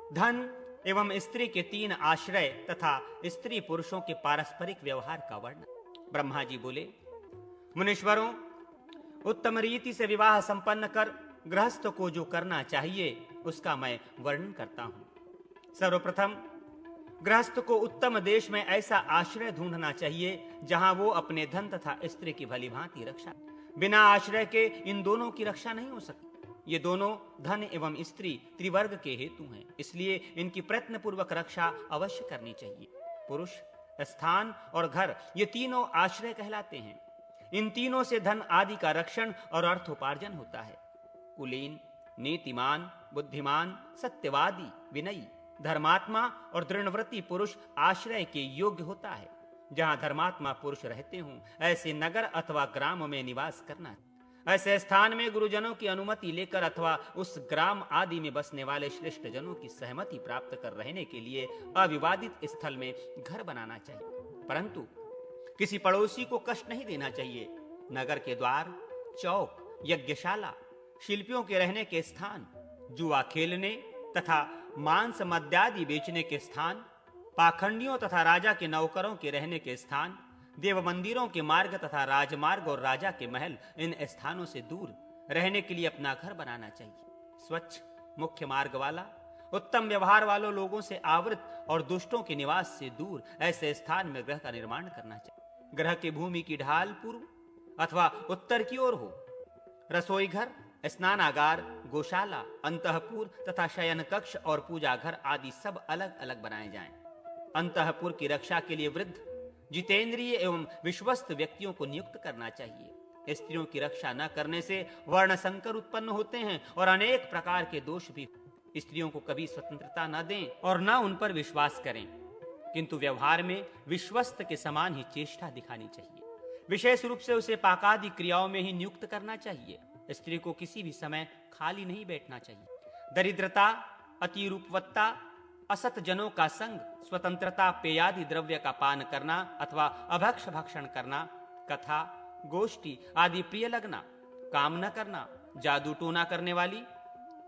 धन एवं स्त्री के 3 आश्रय तथा स्त्री पुरुषों के पारस्परिक व्यवहार का वर्णन। ब्रह्मा जी बोले, मुनीश्वरों, उत्तम रीति से विवाह संपन्न कर गृहस्थ को जो करना चाहिए उसका मैं वर्णन करता हूं। सर्वप्रथम गृहस्थ को उत्तम देश में ऐसा आश्रय ढूंढना चाहिए जहां वो अपने धन तथा स्त्री की भली भांति रक्षा। बिना आश्रय के इन दोनों की रक्षा नहीं हो सकती। ये दोनों धन एवं स्त्री त्रिवर्ग के हेतु हैं, इसलिए इनकी प्रयत्न पूर्वक रक्षा अवश्य करनी चाहिए। पुरुष, स्थान और घर ये तीनों आश्रय कहलाते हैं। इन तीनों से धन आदि का रक्षण और अर्थोपार्जन होता है। कुलीन, नीतिमान, बुद्धिमान, सत्यवादी, विनयी, धर्मात्मा और दृढ़व्रती पुरुष आश्रय के योग्य होता है। जहां धर्मात्मा पुरुष रहते हों ऐसे नगर अथवा ग्राम में निवास करना। ऐसे स्थान में गुरुजनों की अनुमति लेकर अथवा उस ग्राम आदि में बसने वाले श्रेष्ठ जनों की सहमति प्राप्त कर रहने के लिए अविवादित स्थल में घर बनाना चाहिए, परंतु किसी पड़ोसी को कष्ट नहीं देना चाहिए। नगर के द्वार, चौक, यज्ञशाला, शिल्पियों के रहने के स्थान, जुआ खेलने तथा मांस मद्यादि बेचने के स्थान, पाखंडियों तथा राजा के नौकरों के रहने के स्थान, देव मंदिरों के मार्ग तथा राजमार्ग और राजा के महल, इन स्थानों से दूर रहने के लिए अपना घर बनाना चाहिए। स्वच्छ, मुख्य मार्ग वाला, उत्तम व्यवहार वालों लोगों से आवृत और दुष्टों के निवास से दूर ऐसे स्थान में गृह का निर्माण करना चाहिए। गृह की भूमि की ढाल पूर्व अथवा उत्तर की ओर हो। रसोई घर, स्नानागार, गौशाला, अंतःपुर तथा शयन कक्ष और पूजा घर आदि सब अलग अलग बनाए जाएं। अंतःपुर की रक्षा के लिए वृद्ध, जितेंद्रिय एवं विश्वस्त व्यक्तियों को नियुक्त करना चाहिए। स्त्रियों की रक्षा न करने से वर्ण संकर उत्पन्न होते हैं और अनेक प्रकार के दोष भी। स्त्रियों को कभी स्वतंत्रता न दें और न उन पर विश्वास करें, किंतु व्यवहार में विश्वस्त के समान ही चेष्टा दिखानी चाहिए। विशेष रूप से उसे पाकादि क्रियाओं में ही नियुक्त करना चाहिए। स्त्री को किसी भी समय खाली नहीं बैठना चाहिए। दरिद्रता, अतिरूपवत्ता, असत जनों का संग, स्वतंत्रता, पेयादि द्रव्य का पान करना अथवा अभक्ष भक्षण करना, कथा, गोष्ठी आदि प्रिय लगना, काम न करना, जादू टोना करने वाली,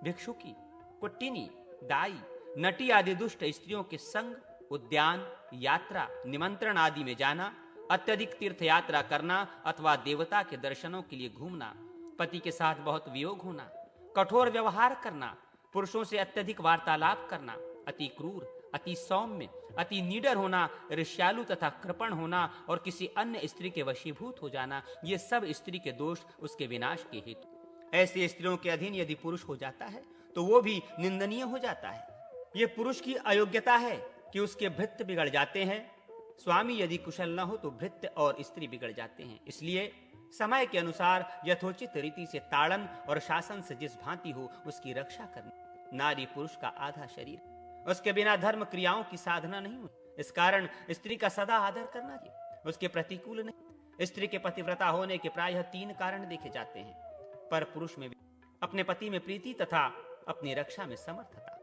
भिक्षुकी, कुट्टिनी, दाई, नटी आदि दुष्ट स्त्रियों के संग, उद्यान, यात्रा, निमंत्रण आदि में जाना, अत्यधिक तीर्थ यात्रा करना अथवा देवता के दर्शनों के लिए घूमना, पति के साथ बहुत वियोग होना, कठोर व्यवहार करना, पुरुषों से अत्यधिक वार्तालाप करना, अति क्रूर, अति सौम्य, अति निडर होना, ईर्ष्यालु तथा कृपण होना और किसी अन्य स्त्री के वशीभूत हो जाना, ये सब स्त्री के दोष उसके विनाश के हेतु। ऐसी स्त्रियों के अधीन यदि पुरुष हो जाता है तो वो भी निंदनीय हो जाता है। ये पुरुष की अयोग्यता है कि उसके भृत्य बिगड़ जाते हैं। स्वामी यदि कुशल न हो तो भृत्य और स्त्री बिगड़ जाते हैं। इसलिए समय के अनुसार यथोचित रीति से ताड़न और शासन से जिस भांति हो उसकी रक्षा करनी। नारी पुरुष का आधा शरीर, उसके बिना धर्म क्रियाओं की साधना नहीं होती। इस कारण स्त्री का सदा आदर करना चाहिए, उसके प्रतिकूल नहीं। स्त्री के पतिव्रता होने के प्रायः 3 कारण देखे जाते हैं। पर पुरुष में अपने पति में प्रीति तथा अपनी रक्षा में समर्थता।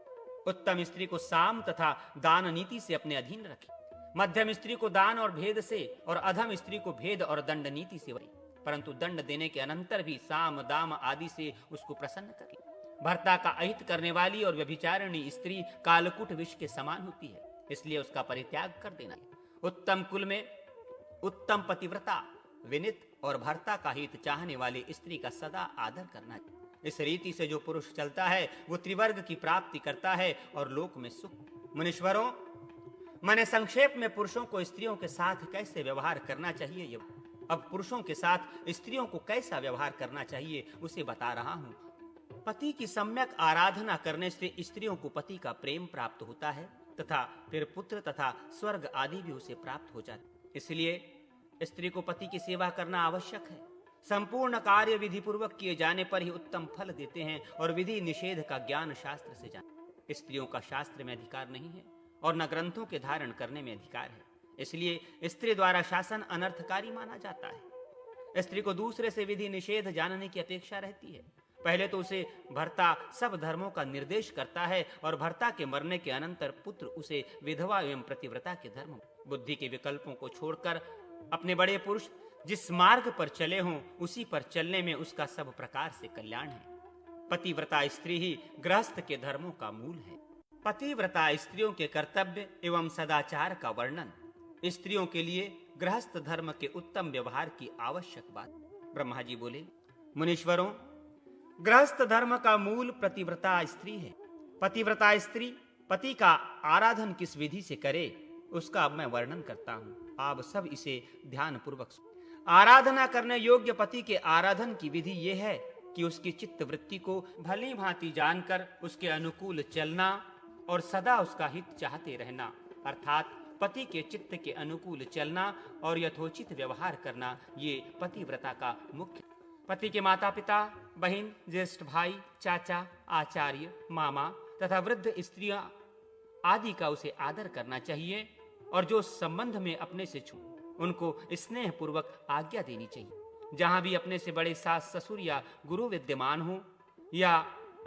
उत्तम स्त्री को साम तथा दान नीति से अपने अधीन रखे। मध्यम स्त्री को दान और भेद से और अधम स्त्री को भेद और दंड नीति से वरी, परंतु दंड देने के अनंतर भी साम दाम आदि से उसको प्रसन्न करे। भर्ता का अहित करने वाली और व्यभिचारिणी स्त्री कालकूट विष के समान होती है, इसलिए उसका परित्याग कर देना। उत्तम कुल में उत्तम पतिव्रता, विनित और भर्ता का हित चाहने वाली स्त्री का सदा आदर करना चाहिए। इस रीति से जो पुरुष चलता है वो त्रिवर्ग की प्राप्ति करता है और लोक में सुख। मुनीश्वरों, मैंने संक्षेप में पुरुषों को स्त्रियों के साथ कैसे व्यवहार करना चाहिए, अब पुरुषों के साथ स्त्रियों को कैसा व्यवहार करना चाहिए उसे बता रहा हूं। पति की सम्यक आराधना करने से स्त्रियों को पति का प्रेम प्राप्त होता है तथा फिर पुत्र तथा स्वर्ग आदि भी उसे प्राप्त हो जाते। इसलिए स्त्री को पति की सेवा करना आवश्यक है। संपूर्ण कार्य विधि पूर्वक किए जाने पर ही उत्तम फल देते हैं और विधि निषेध का ज्ञान शास्त्र से जान। स्त्रियों का शास्त्र में अधिकार नहीं है और न ग्रंथों के धारण करने में अधिकार है, इसलिए स्त्री द्वारा शासन अनर्थकारी माना जाता है। स्त्री को दूसरे से विधि निषेध जानने की अपेक्षा रहती है। पहले तो उसे भर्ता सब धर्मों का निर्देश करता है और भर्ता के मरने के अनंतर पुत्र उसे विधवा एवं प्रतिव्रता के धर्म, बुद्धि के विकल्पों को छोड़कर अपने बड़े पुरुष जिस मार्ग पर चले हों उसी पर चलने में उसका सब प्रकार से कल्याण है। पतिव्रता स्त्री ही गृहस्थ के धर्मों का मूल है। पतिव्रता स्त्रियों के कर्तव्य एवं सदाचार का वर्णन, स्त्रियों के लिए गृहस्थ धर्म के उत्तम व्यवहार की आवश्यक बात। ब्रह्मा जी बोले, मुनीश्वरों, गृहस्थ धर्म का मूल पतिव्रता स्त्री है। पतिव्रता स्त्री पति का आराधन किस विधि से करे उसका अब मैं वर्णन करता हूं, आप सब इसे ध्यान पूर्वक सुनो। आराधना करने योग्य पति के आराधन की विधि यह है कि उसकी चित्त वृत्ति को भली भांति जानकर उसके अनुकूल चलना और सदा उसका हित चाहते रहना, अर्थात पति के चित्त के अनुकूल चलना और यथोचित व्यवहार करना, ये पतिव्रता का मुख्य। पति के माता पिता, बहन, ज्येष्ठ भाई, चाचा, आचार्य, मामा तथा वृद्ध स्त्रियां आदि का उसे आदर करना चाहिए और जो संबंध में अपने से छूटे उनको स्नेह पूर्वक आज्ञा देनी चाहिए। जहां भी अपने से बड़े सास ससुर या गुरु विद्यमान हो या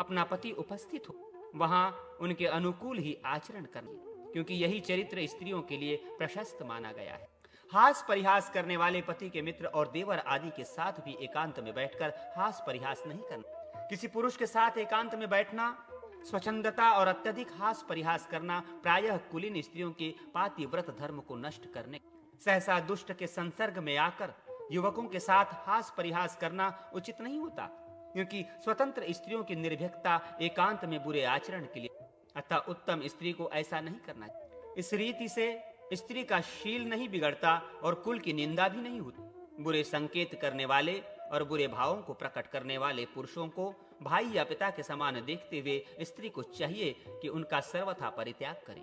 अपना पति उपस्थित हो, वहां उनके अनुकूल ही आचरण करना, क्योंकि यही चरित्र स्त्रियों के लिए प्रशस्त माना गया है। हास परिहास करने वाले पति के मित्र और देवर आदि के साथ भी एकांत में बैठकर हास परिहास नहीं करना। किसी पुरुष के साथ एकांत में बैठना, स्वच्छंदता और अत्यधिक हास परिहास करना प्रायः कुलीन स्त्रियों के पातिव्रत धर्म को नष्ट करने, सहसा दुष्ट के संसर्ग में आकर युवकों के साथ हास परिहास करना उचित नहीं होता, क्योंकि स्वतंत्र स्त्रियों की निर्भीकता एकांत में बुरे आचरण के लिए, अतः उत्तम स्त्री को ऐसा नहीं करना चाहिए। इस रीति से स्त्री का शील नहीं बिगड़ता और कुल की निंदा भी नहीं होती। बुरे संकेत करने वाले और बुरे भावों को प्रकट करने वाले पुरुषों को भाई या पिता के समान देखते हुए स्त्री को चाहिए कि उनका सर्वथा परित्याग करे।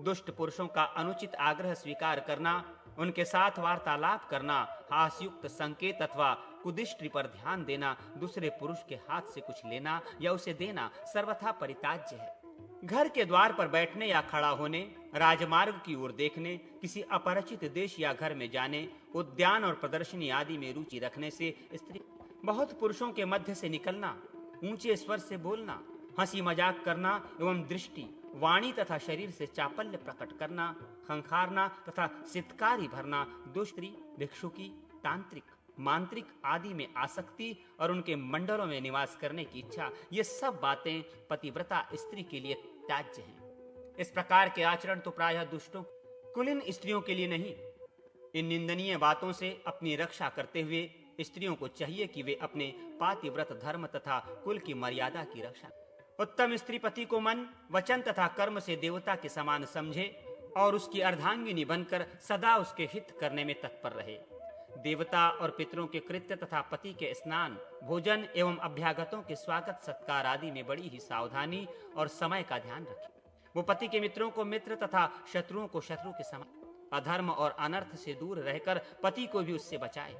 दुष्ट पुरुषों का अनुचित आग्रह स्वीकार करना, उनके साथ वार्तालाप करना, हास्युक्त संकेत अथवा कुदृष्टि पर ध्यान देना, दूसरे पुरुष के हाथ से कुछ लेना या उसे देना सर्वथा परित्याज्य है। घर के द्वार पर बैठने या खड़ा होने, राजमार्ग की ओर देखने, किसी अपरिचित देश या घर में जाने, उद्यान और प्रदर्शनी आदि में रुचि रखने से स्त्री, बहुत पुरुषों के मध्य से निकलना, ऊंचे स्वर से बोलना, हंसी मजाक करना एवं दृष्टि, वाणी तथा शरीर से चापल्य प्रकट करना, खंखारना तथा सितकारी भरना, दुष्टी, भिक्षुकी, तांत्रिक, मांत्रिक आदि में आसक्ति और उनके मंडलों में निवास करने की इच्छा, ये सब बातें पतिव्रता स्त्री के लिए त्याज्य हैं। इस प्रकार के आचरण तो प्रायः दुष्टों, कुलीन स्त्रियों के लिए नहीं। इन निंदनीय बातों से अपनी रक्षा करते हुए स्त्रियों को चाहिए कि वे अपने पातिव्रत धर्म तथा कुल की मर्यादा की रक्षा। उत्तम स्त्री पति को मन, वचन तथा कर्म से देवता के समान समझे और उसकी अर्धांगिनी बनकर सदा उसके हित करने में तत्पर रहे। देवता और पितरों के कृत्य तथा पति के स्नान, भोजन एवं अभ्यागतों के स्वागत सत्कार आदि में बड़ी ही सावधानी और समय का ध्यान रखे। वो पति के मित्रों को मित्र तथा शत्रुओं को शत्रु के समान, अधर्म और अनर्थ से दूर रहकर पति को भी उससे बचाए।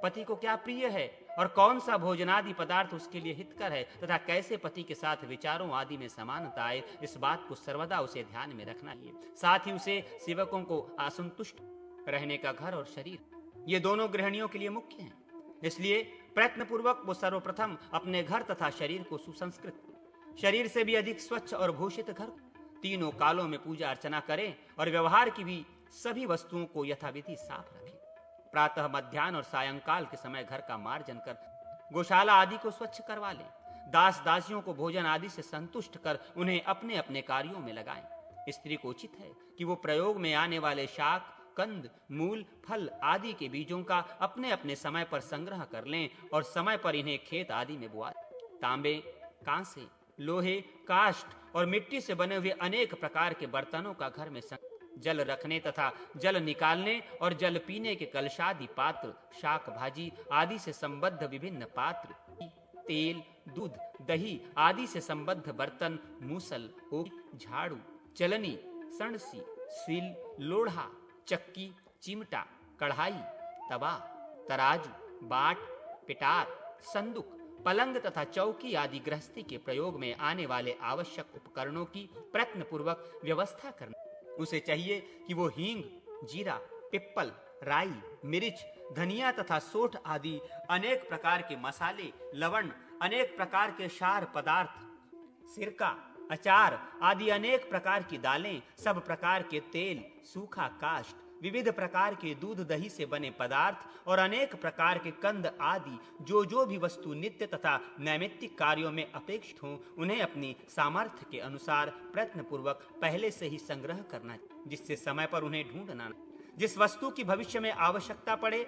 पति को क्या प्रिय है और कौन सा भोजनादि पदार्थ उसके लिए हितकर है तथा कैसे पति के साथ विचारों आदि में समानता आए, इस बात को सर्वदा उसे ध्यान में रखना चाहिए। साथ ही उसे सेवकों को असंतुष्ट रहने का घर और शरीर, ये दोनों गृहिणियों के लिए मुख्य हैं। इसलिए प्रयत्न पूर्वक वो सर्वप्रथम अपने घर तथा शरीर को सुसंस्कृत, शरीर से भी अधिक स्वच्छ और भूषित घर, तीनों कालों में पूजा अर्चना करें और व्यवहार की भी सभी वस्तुओं को यथाविधि साफ रखें। प्रातः, मध्याह्न और सायंकाल के समय घर का मार्जन कर गौशाला आदि को स्वच्छ करवा लें। दास दासियों को भोजन आदि से संतुष्ट कर उन्हें अपने अपने कार्यों में लगाएं। स्त्री को उचित है कि वो प्रयोग में आने वाले शाक, कंद, मूल, फल आदि के बीजों का अपने अपने समय पर संग्रह कर लें और समय पर इन्हें खेत आदि में बुआ। तांबे, कांसे, लोहे, काष्ठ और मिट्टी से बने हुए अनेक प्रकार के बर्तनों का घर में जल रखने तथा जल निकालने और जल पीने के कलशादि पात्र, शाक भाजी आदि से संबद्ध विभिन्न पात्र, तेल, दूध, दही आदि से संबद्ध बर्तन, मूसल, झाड़ू, चलनी, सणसी, सील, लोढ़ा, चक्की, चिमटा, कढ़ाई, तवा, तराजू, बाट, पिटार, संदूक, पलंग तथा चौकी आदि गृहस्थी के प्रयोग में आने वाले आवश्यक उपकरणों की प्रयत्न पूर्वक व्यवस्था करना। उसे चाहिए कि वो हींग, जीरा, पिप्पल, राई, मिर्च, धनिया तथा सोठ आदि अनेक प्रकार के मसाले, लवण, अनेक प्रकार के क्षार पदार्थ, सिरका, अचार आदि अनेक प्रकार की दालें, सब प्रकार के तेल, सूखा काष्ठ, विविध प्रकार के दूध दही से बने पदार्थ और अनेक प्रकार के कंद आदि जो भी वस्तु नित्य तथा नैमित्तिक कार्यों में अपेक्षित हों, उन्हें अपनी सामर्थ्य के अनुसार प्रयत्न पूर्वक पहले से ही संग्रह करना, जिससे समय पर उन्हें ढूंढना। जिस वस्तु की भविष्य में आवश्यकता पड़े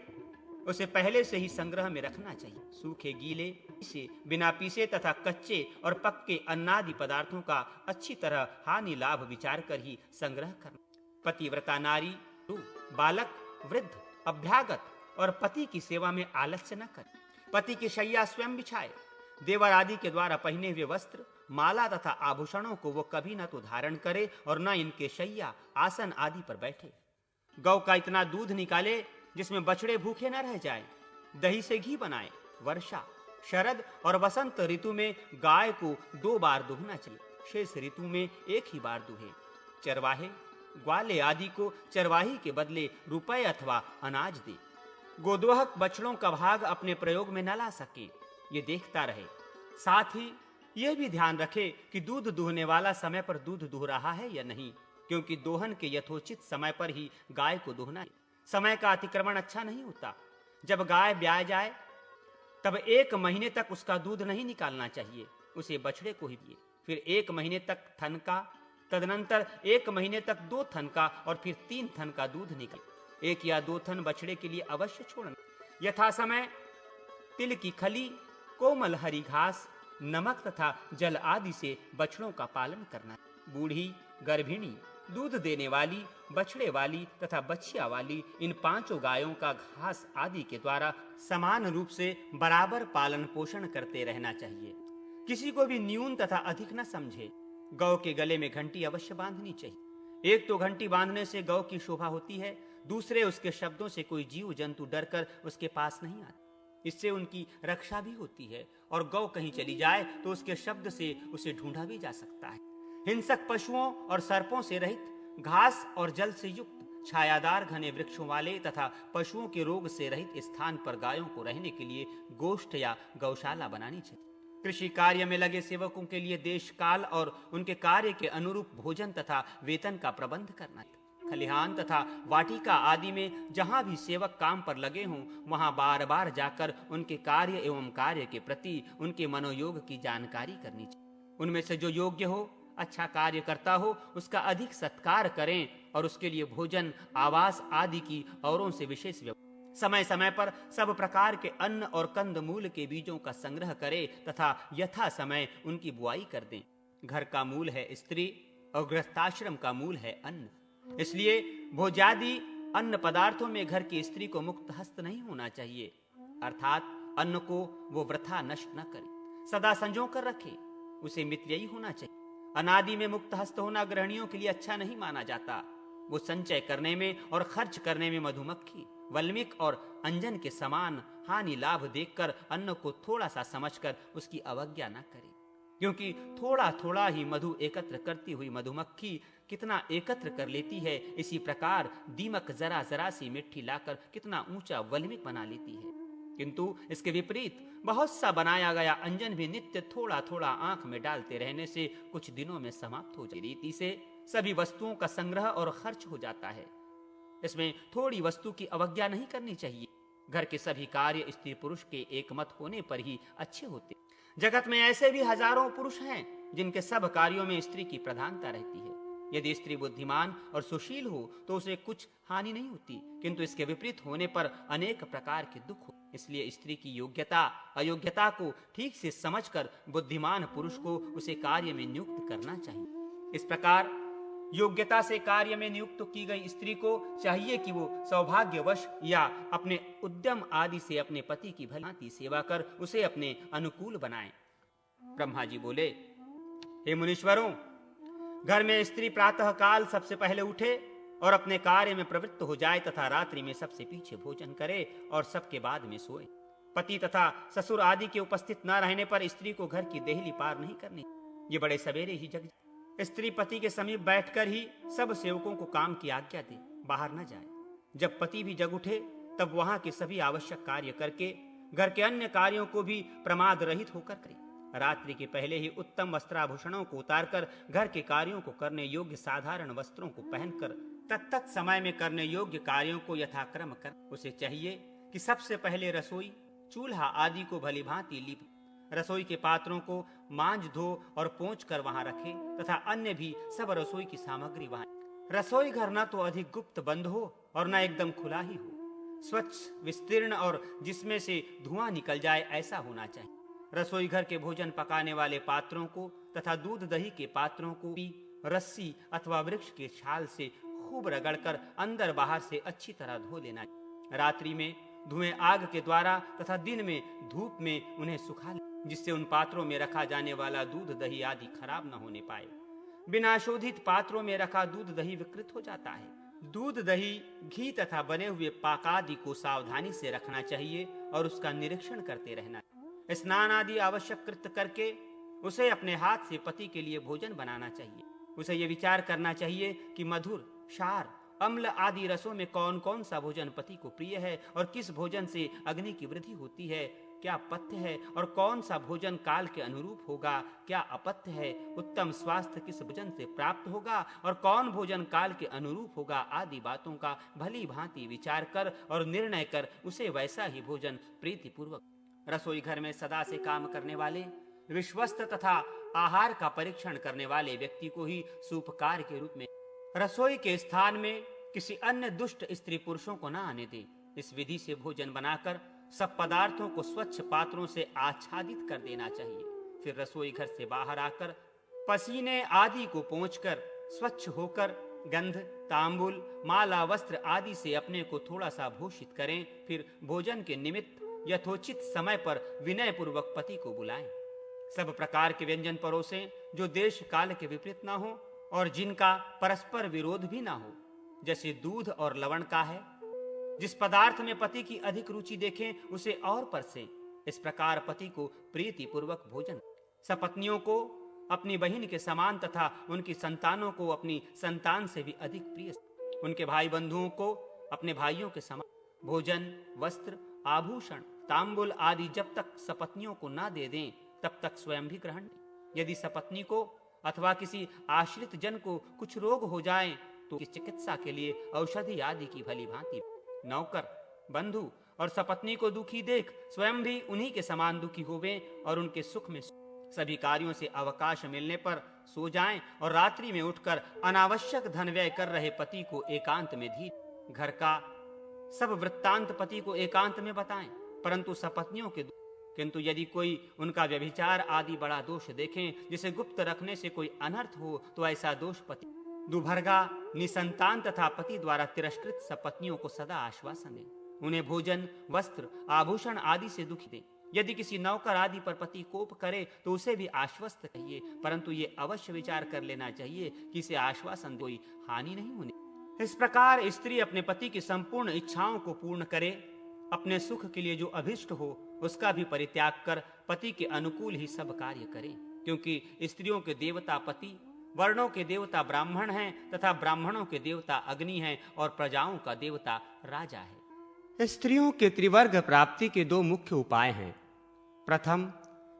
उसे पहले से ही संग्रह में रखना चाहिए। सूखे, गीले, से बिना पीसे तथा कच्चे और पक्के अन्नादि पदार्थों का अच्छी तरह हानि लाभ विचार कर ही संग्रह करना। पतिव्रता नारी, बालक, वृद्ध, अभ्यागत और पति की सेवा में आलस्य न करे। पति की शैया स्वयं बिछाए। देवर आदि के द्वारा पहने हुए वस्त्र, माला तथा आभूषणों को वो कभी न तो धारण करे और न इनके शैया, आसन आदि पर बैठे। गौ का इतना दूध निकाले जिसमें बछड़े भूखे न रह जाए। दही से घी बनाए। वर्षा, शरद और वसंत ऋतु में गाय को 2 बार दुहना चाहिए, शेष ऋतु में 1 ही बार दुहे। चरवाहे, ग्वाले आदि को चरवाही के बदले रुपए अथवा अनाज दे। गोदोहक बछड़ों का भाग अपने प्रयोग में न ला सके, ये देखता रहे। साथ ही यह भी ध्यान रखे कि दूध दुहने वाला समय पर दूध दुह रहा है या नहीं, क्योंकि दोहन के यथोचित समय पर ही गाय को दुहना है। समय का अतिक्रमण अच्छा नहीं होता। जब गाय ब्याह जाए तब 1 महीने तक उसका दूध नहीं निकालना चाहिए, उसे बछड़े को ही दिए। फिर 1 महीने तक थन का, तदनंतर 1 महीने तक 2 थन का और फिर 3 थन का दूध निकले। 1 या 2 थन बछड़े के लिए अवश्य छोड़ना। यथा समय तिल की खली, कोमल हरी घास, नमक तथा जल आदि से बछड़ों का पालन करना। बूढ़ी, गर्भिणी, दूध देने वाली, बछड़े वाली तथा बछिया वाली, इन 5 गायों का घास आदि के द्वारा समान रूप से बराबर पालन पोषण करते रहना चाहिए। किसी को भी न्यून तथा अधिक न समझे। गौ के गले में घंटी अवश्य बांधनी चाहिए। एक तो घंटी बांधने से गौ की शोभा होती है, दूसरे उसके शब्दों से कोई जीव जंतु डरकर उसके पास नहीं आता। इससे उनकी रक्षा भी होती है और गौ कहीं चली जाए तो उसके शब्द से उसे ढूंढा भी जा सकता है। हिंसक पशुओं और सर्पों से रहित, घास और जल से युक्त, छायादार घने वृक्षों वाले तथा पशुओं के रोग से रहित स्थान पर गायों को रहने के लिए गोष्ठ या गौशाला बनानी चाहिए। कृषि कार्य में लगे सेवकों के लिए देश काल और उनके कार्य के अनुरूप भोजन तथा वेतन का प्रबंध करना चाहिए। खलिहान तथा वाटिका आदि में जहां भी सेवक काम पर लगे हों, वहां बार बार जाकर उनके कार्य एवं कार्य के प्रति उनके मनोयोग की जानकारी करनी चाहिए। उनमें से जो योग्य हो, अच्छा कार्य करता हो, उसका अधिक सत्कार करें और उसके लिए भोजन, आवास आदि की औरों से विशेष व्यवस्था। समय समय पर सब प्रकार के अन्न और कंद मूल के बीजों का संग्रह करें तथा यथा समय उनकी बुआई कर दें। घर का मूल है स्त्री और गृहस्थाश्रम का मूल है अन्न। इसलिए भोज्यादि अन्न पदार्थों में घर की स्त्री को मुक्त हस्त नहीं होना चाहिए, अर्थात अन्न को वो वृथा नष्ट न करे, सदा संजो कर रखे, उसे मितव्ययी होना चाहिए। अनादि में मुक्त हस्त होना गृहिणियों के लिए अच्छा नहीं माना जाता। वो संचय करने में और खर्च करने में मधुमक्खी, वल्मीक और अंजन के समान हानि लाभ देखकर अन्न को थोड़ा सा समझकर उसकी अवज्ञा न करे, क्योंकि थोड़ा थोड़ा ही मधु एकत्र करती हुई मधुमक्खी कितना एकत्र कर लेती है, इसी प्रकार दीमक जरा जरा सी मिट्टी लाकर कितना ऊंचा वल्मीक बना लेती है। किंतु इसके विपरीत बहुत सा बनाया गया अंजन भी नित्य थोड़ा थोड़ा आंख में डालते रहने से कुछ दिनों में समाप्त हो जाती। रीति से सभी वस्तुओं का संग्रह और खर्च हो जाता है। इसमें थोड़ी वस्तु की अवज्ञा नहीं करनी चाहिए। घर के सभी कार्य स्त्री पुरुष के एकमत होने पर ही अच्छे होते। जगत में ऐसे भी हजारों पुरुष हैं जिनके सब कार्यों में स्त्री की प्रधानता रहती है। यदि स्त्री बुद्धिमान और सुशील हो तो उसे कुछ हानि नहीं होती, किंतु इसके विपरीत होने पर अनेक प्रकार के दुख हो। इसलिए स्त्री की योग्यता अयोग्यता को ठीक से समझकर बुद्धिमान पुरुष को उसे कार्य में नियुक्त करना चाहिए। इस प्रकार योग्यता से कार्य में नियुक्त की गई स्त्री को चाहिए कि वो सौभाग्यवश या अपने उद्यम आदि से अपने पति की भली सेवा कर उसे अपने अनुकूल बनाए। ब्रह्मा जी बोले, हे मुनीश्वरों, घर में स्त्री प्रातः काल सबसे पहले उठे और अपने कार्य में प्रवृत्त हो जाए तथा रात्रि में सबसे पीछे भोजन करे और सबके बाद में सोए। पति तथा ससुर आदि के उपस्थित न रहने पर स्त्री को घर की देहली पार नहीं करनी। ये बड़े सवेरे ही जग स्त्री पति के समीप बैठकर ही सब सेवकों को काम की आज्ञा दे, बाहर न जाए। जब पति भी जग उठे तब वहां के सभी आवश्यक कार्य करके घर के अन्य कार्यों को भी प्रमाद रहित होकर करे। रात्रि के पहले ही उत्तम वस्त्राभूषणों को उतारकर घर के कार्यों को करने योग्य साधारण वस्त्रों को पहनकर तत्त समय में करने योग्य कार्यों को यथाक्रम कर। उसे चाहिए कि सबसे पहले रसोई, चूल्हा आदि को भली भांति लीप, रसोई के पात्रों को मांज धो और पोंछ कर वहां रखे तथा अन्य भी सब रसोई की सामग्री वहां। रसोई घर न तो अधिक गुप्त बंद हो और न एकदम खुला ही हो, स्वच्छ, विस्तीर्ण और जिसमें से धुआं निकल जाए ऐसा होना चाहिए। रसोई घर के भोजन पकाने वाले पात्रों को तथा दूध दही के पात्रों को भी रस्सी अथवा वृक्ष के छाल से खूब रगड़कर अंदर बाहर से अच्छी तरह धो लेना। रात्रि में धुएं आग के द्वारा तथा दिन में धूप में उन्हें सुखा ले, जिससे उन पात्रों में रखा जाने वाला दूध दही आदि खराब न होने पाए। बिना शोधित पात्रों में रखा दूध दही विकृत हो जाता है। दूध दही, घी तथा बने हुए पाकादि को सावधानी से रखना चाहिए और उसका निरीक्षण करते रहना। स्नान आदि आवश्यक कृत्य करके उसे अपने हाथ से पति के लिए भोजन बनाना चाहिए। उसे ये विचार करना चाहिए कि मधुर, क्षार, अम्ल आदि रसों में कौन कौन सा भोजन पति को प्रिय है और किस भोजन से अग्नि की वृद्धि होती है, क्या पथ्य है और कौन सा भोजन काल के अनुरूप होगा, क्या अपथ्य है, उत्तम स्वास्थ्य किस भोजन से प्राप्त होगा और कौन भोजन काल के अनुरूप होगा आदि बातों का भली भांति विचार कर और निर्णय कर उसे वैसा ही भोजन प्रीति पूर्वक। रसोई घर में सदा से काम करने वाले, विश्वस्त तथा आहार का परीक्षण करने वाले व्यक्ति को ही सूपकार के रूप में रसोई के स्थान में किसी अन्य दुष्ट स्त्री पुरुषों को न आने दे। इस विधि से भोजन बनाकर सब पदार्थों को स्वच्छ पात्रों से आच्छादित कर देना चाहिए। फिर रसोई घर से बाहर आकर पसीने आदि को पोंछकर स्वच्छ होकर गंध, तांबुल, माला, वस्त्र आदि से अपने को थोड़ा सा भूषित करें। फिर भोजन के निमित्त यथोचित समय पर विनय पूर्वक पति को बुलाएं। सब प्रकार के व्यंजन परोसें जो देश काल के विपरीत न हो और जिनका परस्पर विरोध भी ना हो, जैसे दूध और लवण का है। जिस पदार्थ में पति की अधिक रुचि देखें उसे और परसें। इस प्रकार पति को प्रीति पूर्वक भोजन। सपत्नियों को अपनी बहन के समान तथा उनकी संतानों को अपनी संतान से भी अधिक प्रिय, उनके भाई बंधुओं को अपने भाइयों के समान भोजन, वस्त्र, आभूषण, तांबुल आदि जब तक सपत्नियों को ना दे दें तब तक स्वयं भी ग्रहण नहीं। यदि सपत्नी को अथवा किसी आश्रित जन को कुछ रोग हो जाए तो चिकित्सा के लिए औषधि आदि की भली भांति नौकर, बंधु और सपत्नी को दुखी देख स्वयं भी उन्हीं के समान दुखी होवें और उनके सुख में सभी कार्यों से अवकाश मिलने पर सो जाएं और रात्रि में उठकर अनावश्यक धन व्यय कर रहे पति को एकांत में धीर घर का सब वृत्तांत पति को एकांत में बताएं, परंतु सपत्नियों के। किंतु यदि कोई उनका व्यभिचार आदि बड़ा दोष देखें जिसे गुप्त रखने से कोई अनर्थ हो तो ऐसा दोष पति, दुभर्गा, निसंतान तथा पति द्वारा तिरस्कृत सपत्नियों को सदा आश्वासन दें। उन्हें भोजन, वस्त्र, आभूषण आदि से दुखी दें। यदि किसी नौकर आदि पर पति कोप करे तो उसे भी आश्वस्त कहिए, परंतु ये अवश्य विचार कर लेना चाहिए कि इसे आश्वासन कोई हानि नहीं होनी। इस प्रकार स्त्री अपने पति की संपूर्ण इच्छाओं को पूर्ण करे, अपने सुख के लिए जो अभिष्ट हो उसका भी परित्याग कर पति के अनुकूल ही सब कार्य करे, क्योंकि स्त्रियों के देवता पति, वर्णों के देवता ब्राह्मण हैं तथा ब्राह्मणों के देवता अग्नि हैं और प्रजाओं का देवता राजा है। स्त्रियों के त्रिवर्ग प्राप्ति के दो मुख्य उपाय हैं। प्रथम,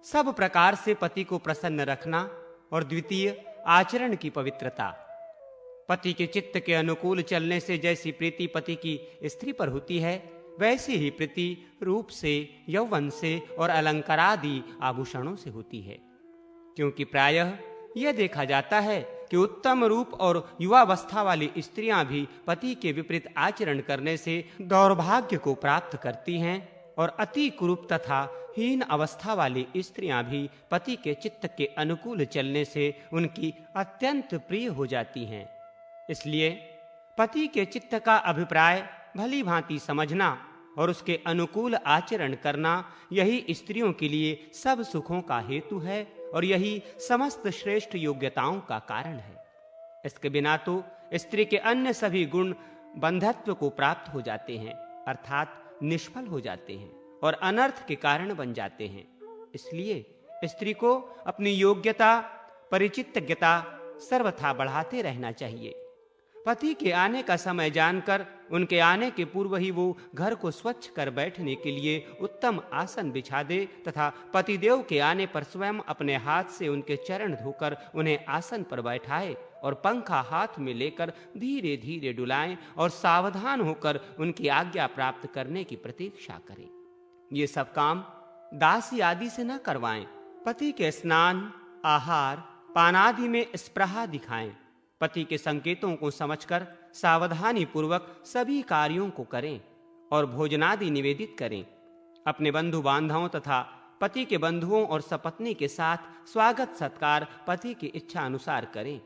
सब प्रकार से पति को प्रसन्न रखना और द्वितीय, आचरण की पवित्रता। पति के चित्त के अनुकूल चलने से जैसी प्रीति पति की स्त्री पर होती है, वैसी ही प्रीति रूप से, यौवन से और अलंकारादि आभूषणों से होती है। क्योंकि प्रायः यह देखा जाता है कि उत्तम रूप और युवावस्था वाली स्त्रियां भी पति के विपरीत आचरण करने से दौर्भाग्य को प्राप्त करती हैं और अति कुरूप तथा हीन अवस्था वाली स्त्रियां भी पति के चित्त के अनुकूल चलने से उनकी अत्यंत प्रिय हो जाती हैं। इसलिए पति के चित्त का अभिप्राय भली भांति समझना और उसके अनुकूल आचरण करना यही स्त्रियों के लिए सब सुखों का हेतु है और यही समस्त श्रेष्ठ योग्यताओं का कारण है। इसके बिना तो स्त्री के अन्य सभी गुण बंधत्व को प्राप्त हो जाते हैं, अर्थात निष्फल हो जाते हैं और अनर्थ के कारण बन जाते हैं। इसलिए स्त्री को अपनी योग्यता, परिचितज्ञता सर्वथा बढ़ाते रहना चाहिए। पति के आने का समय जानकर उनके आने के पूर्व ही वो घर को स्वच्छ कर बैठने के लिए उत्तम आसन बिछा दे तथा पतिदेव के आने पर स्वयं अपने हाथ से उनके चरण धोकर उन्हें आसन पर बैठाए और पंखा हाथ में लेकर धीरे धीरे डुलाएं और सावधान होकर उनकी आज्ञा प्राप्त करने की प्रतीक्षा करें। ये सब काम दासी आदि से न करवाएं। पति के स्नान, आहार, पान आदि में स्पृहा दिखाएं। पति के संकेतों को समझकर सावधानी पूर्वक सभी कार्यों को करें और भोजनादि निवेदित करें। अपने बंधु बांधवों तथा पति के बंधुओं और सपत्नी के साथ स्वागत सत्कार पति की इच्छा अनुसार करें,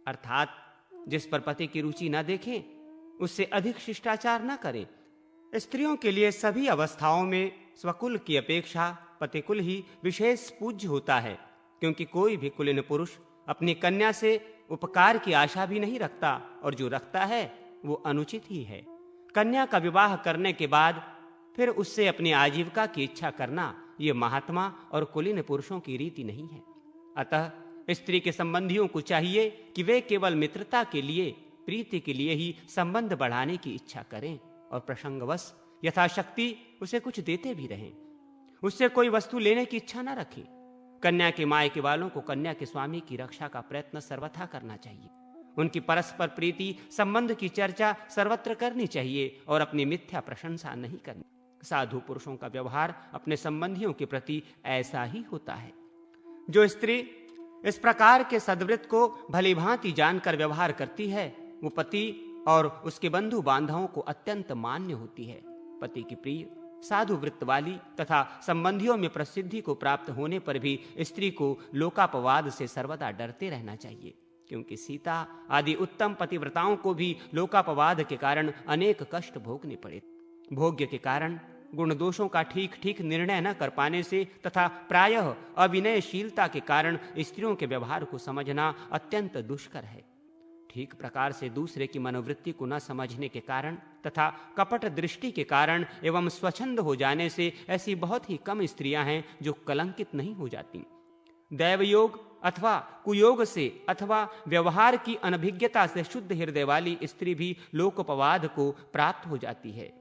अर्थात जिस पर पति की रुचि न देखें उससे अधिक शिष्टाचार न करें। स्त्रियों के लिए सभी अवस्थाओं में स्वकुल की अपेक्षा पतिकुल ही विशेष पूज्य होता है, क्योंकि कोई भी कुलीन पुरुष अपनी कन्या से उपकार की आशा भी नहीं रखता और जो रखता है वो अनुचित ही है। कन्या का विवाह करने के बाद फिर उससे अपनी आजीविका की इच्छा करना ये महात्मा और कुलीन पुरुषों की रीति नहीं है। अतः स्त्री के संबंधियों को चाहिए कि वे केवल मित्रता के लिए, प्रीति के लिए ही संबंध बढ़ाने की इच्छा करें और प्रसंगवश यथाशक्ति उसे कुछ देते भी रहें। उससे कोई वस्तु लेने की इच्छा न रखें। कन्या के मायके वालों को कन्या के स्वामी की रक्षा का प्रयत्न सर्वथा करना चाहिए। उनकी परस्पर प्रीति संबंध की चर्चा सर्वत्र करनी चाहिए और अपनी मिथ्या प्रशंसा नहीं करनी। साधु पुरुषों का व्यवहार अपने संबंधियों के प्रति ऐसा ही होता है। जो स्त्री इस प्रकार के सद्वृत्त को भली भांति जानकर व्यवहार करती है वो पति और उसके बंधु बांधवों को अत्यंत मान्य होती है। पति की प्रिय, साधु वृत्त वाली तथा संबंधियों में प्रसिद्धि को प्राप्त होने पर भी स्त्री को लोकापवाद से सर्वदा डरते रहना चाहिए, क्योंकि सीता आदि उत्तम पतिव्रताओं को भी लोकापवाद के कारण अनेक कष्ट भोगने पड़े। भोग्य के कारण गुण दोषों का ठीक ठीक निर्णय न कर पाने से तथा प्रायः अविनयशीलता के कारण स्त्रियों के व्यवहार को समझना अत्यंत दुष्कर है। ठीक प्रकार से दूसरे की मनोवृत्ति को न समझने के कारण तथा कपट दृष्टि के कारण एवं स्वच्छंद हो जाने से ऐसी बहुत ही कम स्त्रियां हैं जो कलंकित नहीं हो जाती। दैवयोग अथवा कुयोग से अथवा व्यवहार की अनभिज्ञता से शुद्ध हृदय वाली स्त्री भी लोकोपवाद को प्राप्त हो जाती है।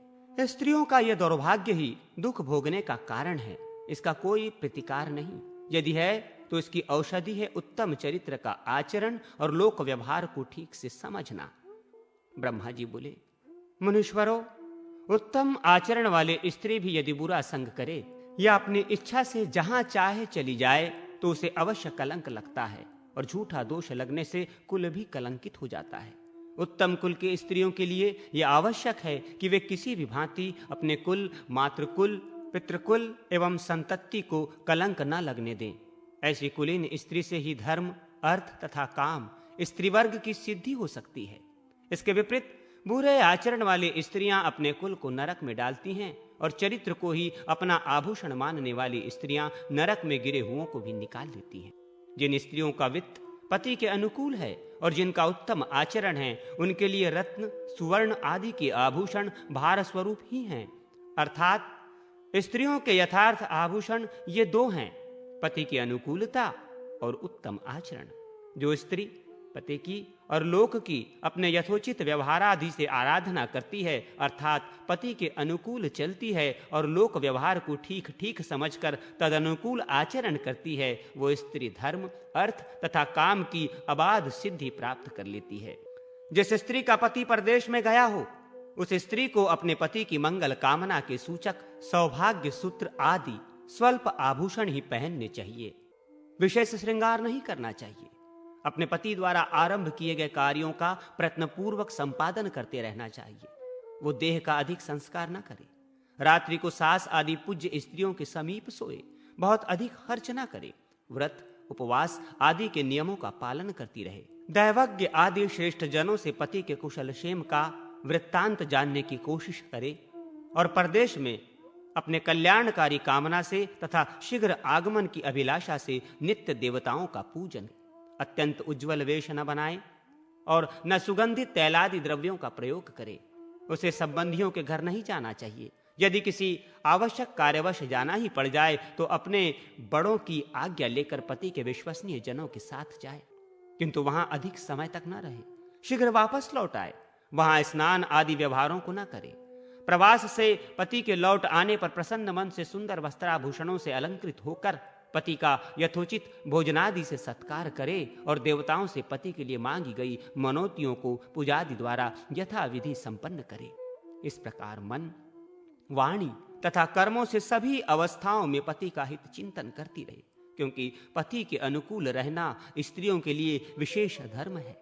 स्त्रियों का यह दुर्भाग्य ही दुख भोगने का कारण है। इसका कोई प्रतिकार नहीं। यदि है तो इसकी औषधि है उत्तम चरित्र का आचरण और लोक व्यवहार को ठीक से समझना। ब्रह्मा जी बोले, मुनीश्वरों, उत्तम आचरण वाले स्त्री भी यदि बुरा संग करे या अपनी इच्छा से जहां चाहे चली जाए तो उसे अवश्य कलंक लगता है और झूठा दोष लगने से कुल भी कलंकित हो जाता है। उत्तम कुल के स्त्रियों के लिए यह आवश्यक है कि वे किसी भी भांति अपने कुल, मातृकुल, पितृकुल एवं संतति को कलंक न लगने दें। ऐसी कुलीन स्त्री से ही धर्म, अर्थ तथा काम स्त्री वर्ग की सिद्धि हो सकती है। इसके विपरीत बुरे आचरण वाली स्त्रियां अपने कुल को नरक में डालती हैं और चरित्र को ही अपना आभूषण मानने वाली स्त्रियां नरक में गिरे हुओं को भी निकाल देती हैं। जिन स्त्रियों का वित्त पति के अनुकूल है और जिनका उत्तम आचरण है उनके लिए रत्न, सुवर्ण आदि के आभूषण भार स्वरूप ही हैं। अर्थात स्त्रियों के यथार्थ आभूषण ये दो हैं, पति की अनुकूलता और उत्तम आचरण। जो स्त्री पति की और लोक की अपने यथोचित व्यवहारादि से आराधना करती है, अर्थात पति के अनुकूल चलती है और लोक व्यवहार को ठीक ठीक समझकर तदनुकूल आचरण करती है, वो स्त्री धर्म, अर्थ तथा काम की अबाध सिद्धि प्राप्त कर लेती है। जिस स्त्री का पति परदेश में गया हो उस स्त्री को अपने पति की मंगल कामना के सूचक सौभाग्य सूत्र आदि स्वल्प आभूषण ही पहनने चाहिए। विशेष श्रृंगार नहीं करना चाहिए। अपने पति द्वारा आरंभ किए गए कार्यों का प्रयत्नपूर्वक संपादन करते रहना चाहिए। वो देह का अधिक संस्कार न करे। रात्रि को सास आदि पूज्य स्त्रियों के समीप सोए। बहुत अधिक खर्च न करे। व्रत, उपवास आदि के नियमों का पालन करती रहे। दैवज्ञ आदि श्रेष्ठ जनों से पति के कुशल क्षेम का वृत्तांत जानने की कोशिश करे और परदेश में अपने कल्याणकारी कामना से तथा शीघ्र आगमन की अभिलाषा से नित्य देवताओं का पूजन, अत्यंत उज्ज्वल वेश न बनाए और न सुगंधित तैलादि द्रव्यों का प्रयोग करे। उसे संबंधियों के घर नहीं जाना चाहिए। यदि किसी आवश्यक कार्यवश जाना ही पड़ जाए तो अपने बड़ों की आज्ञा लेकर पति के विश्वसनीय जनों के साथ जाए, किंतु वहां अधिक समय तक न रहे। शीघ्र वापस लौट आए, वहां स्नान आदि व्यवहारों को न करे। प्रवास से पति के लौट आने पर प्रसन्न मन से सुंदर वस्त्राभूषणों से अलंकृत होकर पति का यथोचित भोजनादि से सत्कार करे और देवताओं से पति के लिए मांगी गई मनोतियों को पूजादि द्वारा यथाविधि संपन्न करे। इस प्रकार मन, वाणी तथा कर्मों से सभी अवस्थाओं में पति का हित चिंतन करती रहे, क्योंकि पति के अनुकूल रहना स्त्रियों के लिए विशेष धर्म है।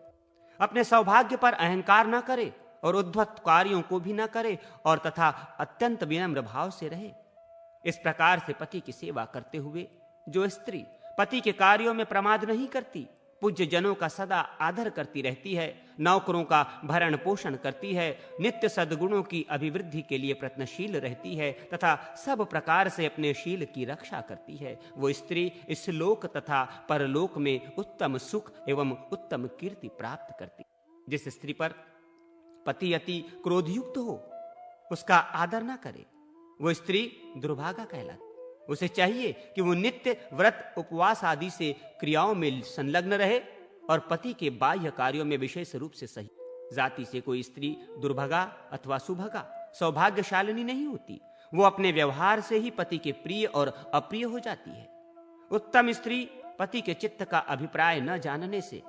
अपने सौभाग्य पर अहंकार न करे और उद्धत कार्यों को भी न करे और तथा अत्यंत विनम्र भाव से रहे। इस प्रकार से पति की सेवा करते हुए जो स्त्री पति के कार्यों में प्रमाद नहीं करती, पूज्य जनों का सदा आदर करती रहती है, नौकरों का भरण पोषण करती है, नित्य सद्गुणों की अभिवृद्धि के लिए प्रयत्नशील रहती है तथा सब प्रकार से अपने शील की रक्षा करती है, वो स्त्री इस लोक तथा परलोक में उत्तम सुख एवं उत्तम कीर्ति प्राप्त करती। जिस स्त्री पर पति अति क्रोधयुक्त हो, उसका आदर न करे, वो स्त्री दुर्भागा कहलाती। उसे चाहिए कि वो नित्य व्रत उपवास आदि से क्रियाओं में संलग्न रहे और पति के बाह्य कार्यों में विशेष रूप से सही। जाति से कोई स्त्री दुर्भगा अथवा सुभगा सौभाग्यशालिनी नहीं होती, वो अपने व्यवहार से ही पति के प्रिय और अप्रिय हो जाती है। उत्तम स्त्री पति के चित्त का अभिप्राय न जानने से,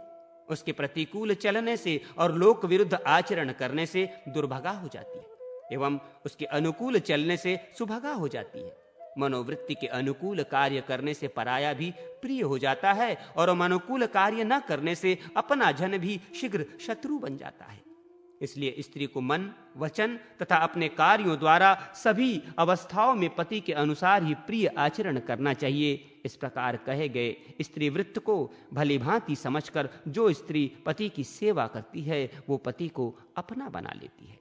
उसके प्रतिकूल चलने से और लोक विरुद्ध आचरण करने से दुर्भगा हो जाती है एवं उसके अनुकूल चलने से सुभगा हो जाती है। मनोवृत्ति के अनुकूल कार्य करने से पराया भी प्रिय हो जाता है और अनुकूल कार्य न करने से अपना जन भी शीघ्र शत्रु बन जाता है। इसलिए स्त्री को मन, वचन तथा अपने कार्यों द्वारा सभी अवस्थाओं में पति के अनुसार ही प्रिय आचरण करना चाहिए। इस प्रकार कहे गए स्त्री वृत्त को भली भांति समझकर जो स्त्री पति की सेवा करती है वो पति को अपना बना लेती है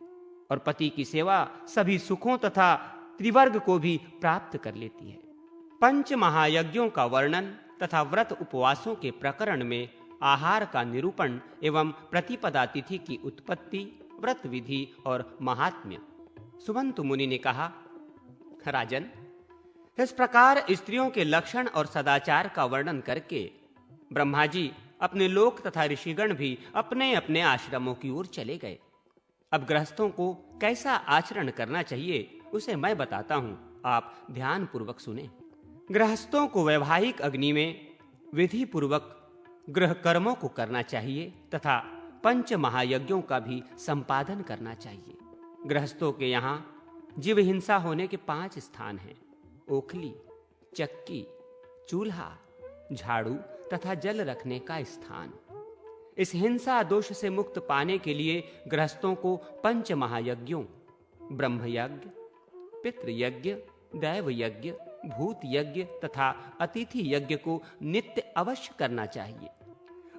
और पति की सेवा सभी सुखों तथा त्रिवर्ग को भी प्राप्त कर लेती है। पंच महायज्ञों का वर्णन तथा व्रत उपवासों के प्रकरण में आहार का निरूपण एवं प्रतिपदा तिथि की उत्पत्ति, व्रत विधि और महात्म्य। सुमंतु मुनि ने कहा, राजन, इस प्रकार स्त्रियों के लक्षण और सदाचार का वर्णन करके ब्रह्मा जी, अपने लोक तथा ऋषिगण भी अपने अपने आश्रमों की ओर चले गए। अब गृहस्थों को कैसा आचरण करना चाहिए उसे मैं बताता हूं, आप ध्यान पूर्वक सुने। गृहस्थों को वैवाहिक अग्नि में विधि पूर्वक गृह कर्मों को करना चाहिए तथा पंच महायज्ञों का भी संपादन करना चाहिए। गृहस्थों के यहाँ जीव हिंसा होने के 5 स्थान हैं: ओखली, चक्की, चूल्हा, झाड़ू तथा जल रखने का स्थान। इस हिंसा दोष से मुक्त पाने के लिए गृहस्थों को पंच महायज्ञों ब्रह्मयज्ञ, पितृयज्ञ, दैव यज्ञ, भूत यज्ञ तथा अतिथि यज्ञ को नित्य अवश्य करना चाहिए।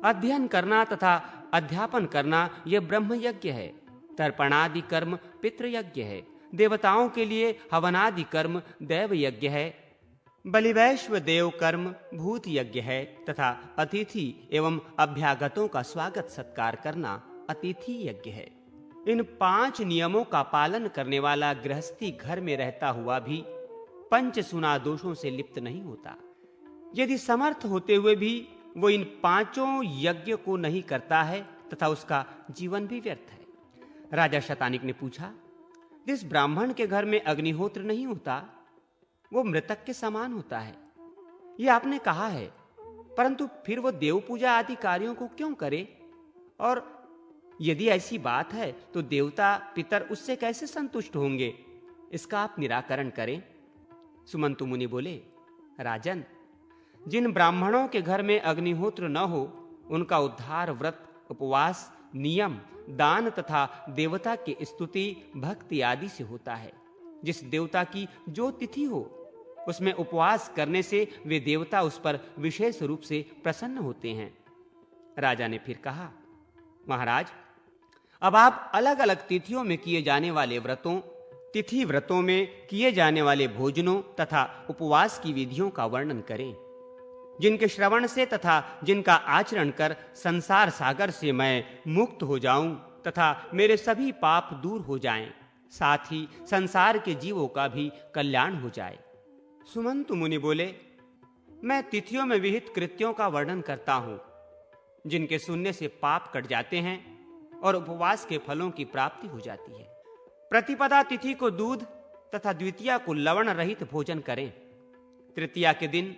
अध्ययन करना तथा अध्यापन करना यह ब्रह्म यज्ञ है। तर्पणादि कर्म पितृयज्ञ है। देवताओं के लिए हवनादि कर्म दैव यज्ञ है। बलिवैश्व देव कर्म भूत यज्ञ है तथा अतिथि एवं अभ्यागतों का स्वागत सत्कार करना अतिथि यज्ञ है। इन 5 नियमों का पालन करने वाला गृहस्थी घर में रहता हुआ भी पंच सुना दोषों से लिप्त नहीं होता। यदि समर्थ होते हुए भी वो इन 5 यज्ञ को नहीं करता है तथा उसका जीवन भी व्यर्थ है। राजा शतानिक ने पूछा, जिस ब्राह्मण के घर में अग्निहोत्र नहीं होता वो मृतक के समान होता है, ये आपने कहा है, परंतु फिर वो देव पूजा आदि कार्यों को क्यों करे? और यदि ऐसी बात है तो देवता पितर उससे कैसे संतुष्ट होंगे? इसका आप निराकरण करें। सुमंतु मुनि बोले, राजन, जिन ब्राह्मणों के घर में अग्निहोत्र न हो उनका उद्धार व्रत, उपवास, नियम, दान तथा देवता की स्तुति, भक्ति आदि से होता है। जिस देवता की जो तिथि हो उसमें उपवास करने से वे देवता उस पर विशेष रूप से प्रसन्न होते हैं। राजा ने फिर कहा, महाराज, अब आप अलग अलग तिथियों में किए जाने वाले व्रतों, तिथि व्रतों में किए जाने वाले भोजनों तथा उपवास की विधियों का वर्णन करें, जिनके श्रवण से तथा जिनका आचरण कर संसार सागर से मैं मुक्त हो जाऊं तथा मेरे सभी पाप दूर हो जाएं, साथ ही संसार के जीवों का भी कल्याण हो जाए। सुमंतु मुनि बोले, मैं तिथियों में विहित कृत्यों का वर्णन करता हूं, जिनके सुनने से पाप कट जाते हैं और उपवास के फलों की प्राप्ति हो जाती है। प्रतिपदा तिथि को दूध तथा द्वितीया को लवण रहित भोजन करें। तृतीया के दिन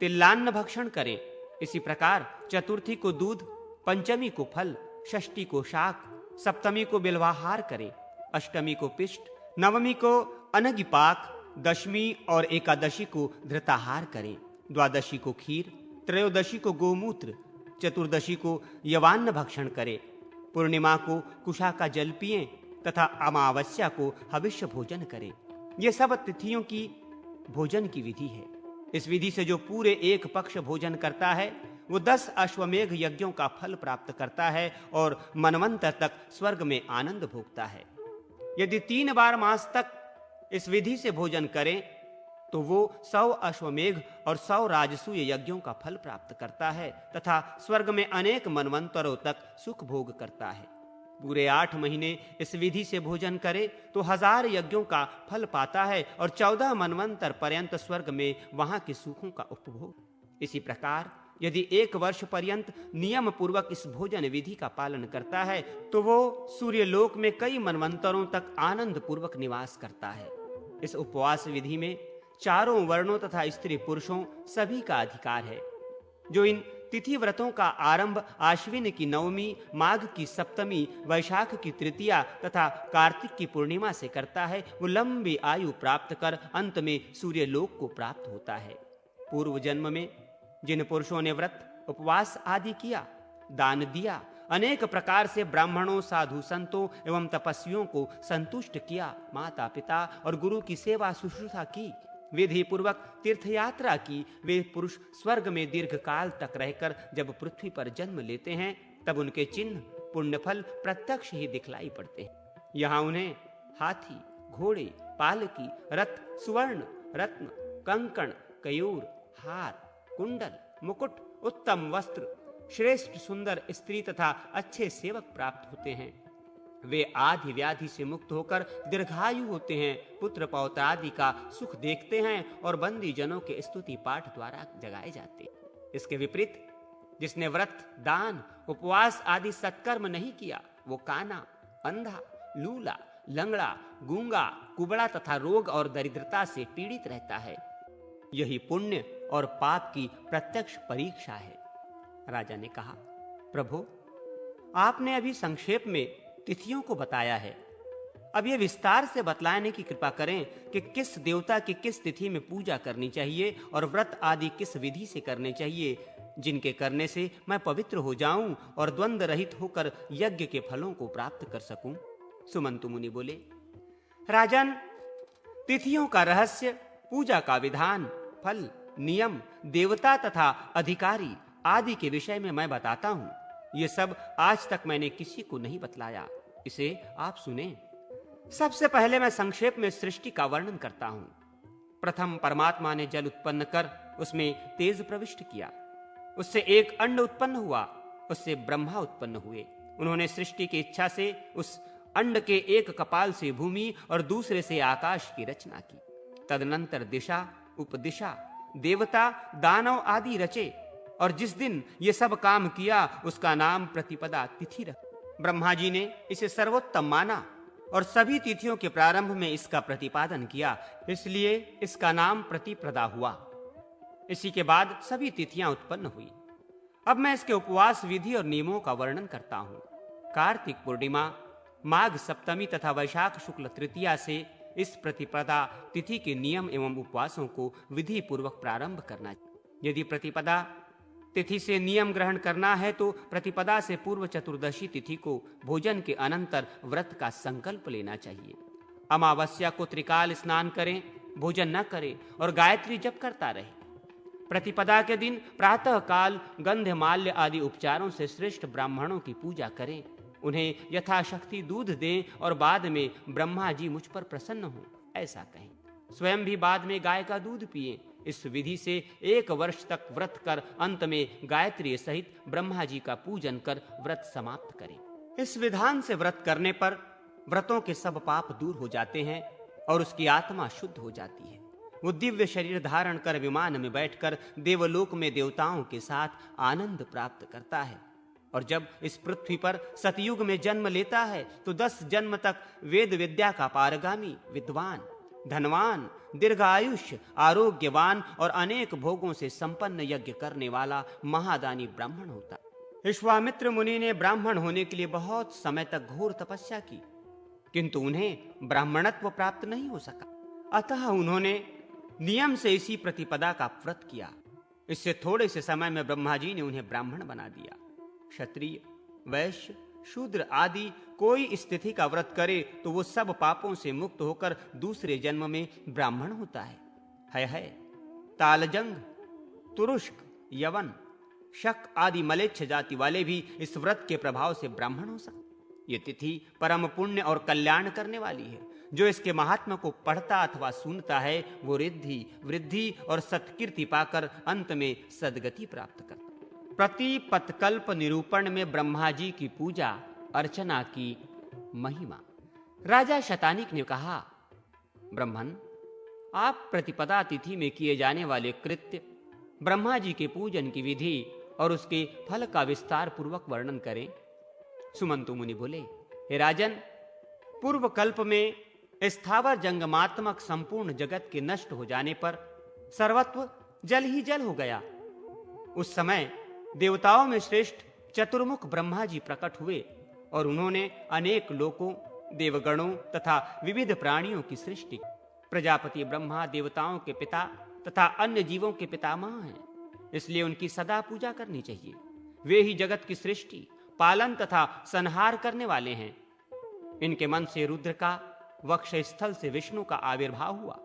तिल्लान्न भक्षण करें। इसी प्रकार चतुर्थी को दूध, पंचमी को फल, षष्ठी को शाक, सप्तमी को बिल्वाहार करें, अष्टमी को पिष्ट, नवमी को अनगिपाक, दशमी और एकादशी को धृताहार करें, द्वादशी को खीर, त्रयोदशी को गोमूत्र, चतुर्दशी को यवान्न भक्षण करें, पूर्णिमा को कुशा का जल पिएं तथा अमावस्या को हविष्य भोजन करें। ये सब तिथियों की भोजन की विधि है। इस विधि से जो पूरे एक पक्ष भोजन करता है वो 10 अश्वमेघ यज्ञों का फल प्राप्त करता है और मनवंतर तक स्वर्ग में आनंद भोगता है। यदि 3 बार मास तक इस विधि से भोजन करें तो वो 100 अश्वमेघ और 100 राजसूय यज्ञों का फल प्राप्त करता है तथा स्वर्ग में अनेक मनवंतरों तक सुख भोग करता है। पूरे 8 महीने इस विधि से भोजन करे तो 1000 यज्ञों का फल पाता है और 14 मनवंतर पर्यंत स्वर्ग में वहां के सुखों का उपभोग। इसी प्रकार यदि 1 वर्ष पर्यंत नियम पूर्वक इस भोजन विधि का पालन करता है तो वो सूर्य लोक में कई मनवंतरों तक आनंद पूर्वक निवास करता है। इस उपवास विधि में चारों वर्णों तथा स्त्री पुरुषों सभी का अधिकार है। जो इन तिथि व्रतों का आरंभ आश्विन की नवमी, माघ की सप्तमी, वैशाख की तृतीया तथा कार्तिक की पूर्णिमा से करता है वो लंबी आयु प्राप्त कर अंत में सूर्य लोक को प्राप्त होता है। पूर्व जन्म में जिन पुरुषों ने व्रत, उपवास आदि किया, दान दिया, अनेक प्रकार से ब्राह्मणों, साधु संतों एवं तपस्वियों को संतुष्ट किया, माता पिता और गुरु की सेवा शुश्रूषा की, विधि पूर्वक तीर्थ यात्रा की, वे पुरुष स्वर्ग में दीर्घ काल तक रहकर जब पृथ्वी पर जन्म लेते हैं तब उनके चिन्ह पुण्यफल प्रत्यक्ष ही दिखलाई पड़ते हैं। यहाँ उन्हें हाथी, घोड़े, पालकी, रथ, सुवर्ण, रत्न, कंकण, कयूर, हार, कुंडल, मुकुट, उत्तम वस्त्र, श्रेष्ठ सुंदर स्त्री तथा अच्छे सेवक प्राप्त होते हैं। वे आदि व्याधि से मुक्त होकर दीर्घायु होते हैं, पुत्र पौत्र आदि का सुख देखते हैं और बंदी जनों के स्तुति पाठ द्वारा जगाए जाते हैं। इसके विपरीत जिसने व्रत, दान, उपवास आदि सत्कर्म नहीं किया वो काना, अंधा, लूला, लंगड़ा, गूंगा, कुबड़ा तथा रोग और दरिद्रता से पीड़ित रहता है। यही पुण्य और पाप की प्रत्यक्ष परीक्षा है। राजा ने कहा, प्रभु आपने अभी संक्षेप में तिथियों को बताया है, अब यह विस्तार से बतलाने की कृपा करें कि किस देवता की किस तिथि में पूजा करनी चाहिए और व्रत आदि किस विधि से करने चाहिए, जिनके करने से मैं पवित्र हो जाऊं और द्वंद्व रहित होकर यज्ञ के फलों को प्राप्त कर सकूं। सुमंतु मुनि बोले, राजन, तिथियों का रहस्य, पूजा का विधान, फल, नियम, देवता तथा अधिकारी आदि के विषय में मैं बताता हूं। ये सब आज तक मैंने किसी को नहीं बतलाया, इसे आप सुने। सबसे पहले मैं संक्षेप में सृष्टि का वर्णन करता हूं। प्रथम परमात्मा ने जल उत्पन्न कर उसमें तेज प्रविष्ट किया, उससे एक अंड उत्पन्न हुआ, उससे ब्रह्मा उत्पन्न हुए। उन्होंने सृष्टि की इच्छा से उस अंड के एक कपाल से भूमि और दूसरे से आकाश की रचना की। तदनंतर दिशा, उपदिशा, देवता, दानव आदि रचे और जिस दिन ये सब काम किया उसका नाम प्रतिपदा तिथि रखा। ब्रह्मा जी ने इसे सर्वोत्तम माना और सभी तिथियों के प्रारंभ में इसका प्रतिपादन किया, इसलिए इसका नाम प्रतिपदा हुआ। इसी के बाद सभी तिथियां उत्पन्न हुई। अब मैं इसके उपवास विधि और नियमों का वर्णन करता हूं। कार्तिक पूर्णिमा, माघ सप्तमी तथा वैशाख शुक्ल तृतीया से इस प्रतिपदा तिथि के नियम एवं उपवासों को विधि पूर्वक प्रारंभ करना चाहिए। यदि प्रतिपदा तिथि से नियम ग्रहण करना है तो प्रतिपदा से पूर्व चतुर्दशी तिथि को भोजन के अनंतर व्रत का संकल्प लेना चाहिए। अमावस्या को त्रिकाल स्नान करें, भोजन न करें और गायत्री जप करता रहे। प्रतिपदा के दिन प्रातः काल गंध, माल्य आदि उपचारों से श्रेष्ठ ब्राह्मणों की पूजा करें, उन्हें यथाशक्ति दूध दें और बाद में ब्रह्मा जी मुझ पर प्रसन्न हो ऐसा कहें। स्वयं भी बाद में गाय का दूध पिएं। इस विधि से 1 वर्ष तक व्रत कर अंत में गायत्री सहित ब्रह्मा जी का पूजन कर व्रत समाप्त करें। इस विधान से व्रत करने पर व्रतों के सब पाप दूर हो जाते हैं और उसकी आत्मा शुद्ध हो जाती है। वो दिव्य शरीर धारण कर विमान में बैठकर देवलोक में देवताओं के साथ आनंद प्राप्त करता है। और जब इस पृथ्वी पर सतयुग में जन्म लेता है तो 10 जन्म तक वेद विद्या का पारगामी, विद्वान, धनवान, दीर्घायुष्य, आरोग्यवान और अनेक भोगों से संपन्न यज्ञ करने वाला महादानी ब्राह्मण होता। विश्वामित्र मुनि ने ब्राह्मण होने के लिए बहुत समय तक घोर तपस्या की, किंतु उन्हें ब्राह्मणत्व प्राप्त नहीं हो सका। अतः उन्होंने नियम से इसी प्रतिपदा का व्रत किया। इससे थोड़े से समय में ब्रह्मा जी ने उन्हें ब्राह्मण बना दिया। क्षत्रिय, वैश्य, शूद्र आदि कोई स्थिति का व्रत करे तो वो सब पापों से मुक्त होकर दूसरे जन्म में ब्राह्मण होता है। तालजंग, तुरुष्क, यवन, शक आदि मलेच्छ जाति वाले भी इस व्रत के प्रभाव से ब्राह्मण हो सकते। ये तिथि परम पुण्य और कल्याण करने वाली है। जो इसके महात्मा को पढ़ता अथवा सुनता है वो रिद्धि, वृद्धि और सत्कीर्ति पाकर अंत में सद्गति प्राप्त करता। प्रतिपत्कल्प निरूपण में ब्रह्मा जी की पूजा अर्चना की महिमा। राजा शतानिक ने कहा, ब्रह्मन, आप प्रतिपदा तिथि में किए जाने वाले कृत्य, ब्रह्मा जी के पूजन की विधि और उसके फल का विस्तार पूर्वक वर्णन करें। सुमंतु मुनि बोले, हे राजन, पूर्व कल्प में स्थावर जंगमात्मक संपूर्ण जगत के नष्ट हो जाने पर सर्वत्व जल ही जल हो गया। उस समय देवताओं में श्रेष्ठ चतुर्मुख ब्रह्मा जी प्रकट हुए और उन्होंने अनेक लोकों, देवगणों तथा विविध प्राणियों की सृष्टि। प्रजापति ब्रह्मा देवताओं के पिता तथा अन्य जीवों के पितामह हैं, इसलिए उनकी सदा पूजा करनी चाहिए। वे ही जगत की सृष्टि, पालन तथा संहार करने वाले हैं। इनके मन से रुद्र का, वक्ष स्थल से विष्णु का आविर्भाव हुआ।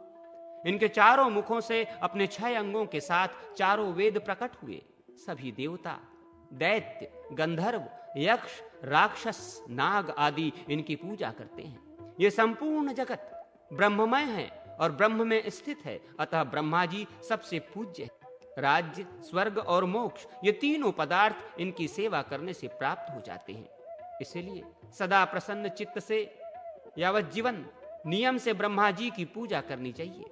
इनके चारों मुखों से अपने 6 अंगों के साथ चारों वेद प्रकट हुए। सभी देवता, दैत्य, गंधर्व, यक्ष, राक्षस, नाग आदि इनकी पूजा करते हैं। ये संपूर्ण जगत ब्रह्ममय है और ब्रह्म में स्थित है, अतः ब्रह्मा जी सबसे पूज्य है। राज्य, स्वर्ग और मोक्ष ये तीनों पदार्थ इनकी सेवा करने से प्राप्त हो जाते हैं। इसलिए सदा प्रसन्न चित्त से यावत जीवन नियम से ब्रह्मा जी की पूजा करनी चाहिए।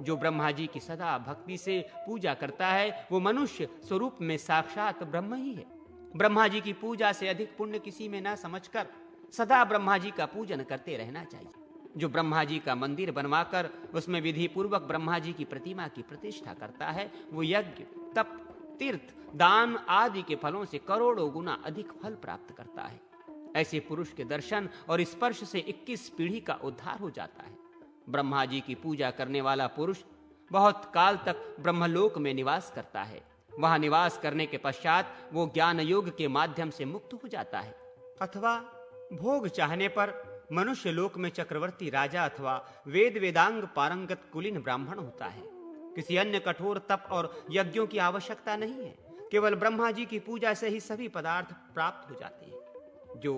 जो ब्रह्मा जी की सदा भक्ति से पूजा करता है वो मनुष्य स्वरूप में साक्षात ब्रह्म ही है। ब्रह्मा जी की पूजा से अधिक पुण्य किसी में न समझकर सदा ब्रह्मा जी का पूजन करते रहना चाहिए। जो ब्रह्मा जी का मंदिर बनवाकर उसमें विधि पूर्वक ब्रह्मा जी की प्रतिमा की प्रतिष्ठा करता है वो यज्ञ, तप, तीर्थ, दान आदि के फलों से करोड़ों गुना अधिक फल प्राप्त करता है। ऐसे पुरुष के दर्शन और स्पर्श से 21 पीढ़ी का उद्धार हो जाता है। ब्रह्मा जी की पूजा करने वाला पुरुष बहुत काल तक ब्रह्मलोक में निवास करता है। वहां निवास करने के पश्चात वो ज्ञान योग के माध्यम से मुक्त हो जाता है। अथवा भोग चाहने पर मनुष्य लोक में चक्रवर्ती राजा अथवा वेद वेदांग पारंगत कुलीन ब्राह्मण होता है। किसी अन्य कठोर तप और यज्ञों की आवश्यकता नहीं है। केवल ब्रह्मा जी की पूजा से ही सभी पदार्थ प्राप्त हो जाते हैं। जो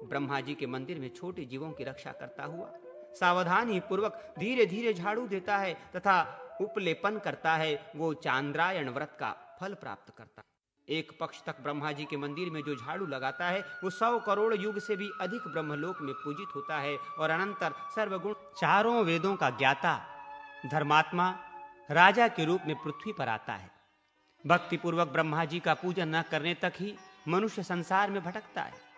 ब्रह्मा जी के मंदिर में छोटे जीवों की रक्षा करता हुआ सावधानी पूर्वक धीरे धीरे झाड़ू देता है तथा उपलेपन करता है वो चांद्रायण व्रत का फल प्राप्त करता है। एक पक्ष तक ब्रह्मा जी के मंदिर में जो झाड़ू लगाता है वो 100 करोड़ युग से भी अधिक ब्रह्मलोक में पूजित होता है और अनंतर सर्वगुण चारों वेदों का ज्ञाता धर्मात्मा राजा के रूप में पृथ्वी पर आता है। भक्ति पूर्वक ब्रह्मा जी का पूजन न करने तक ही मनुष्य संसार में भटकता है।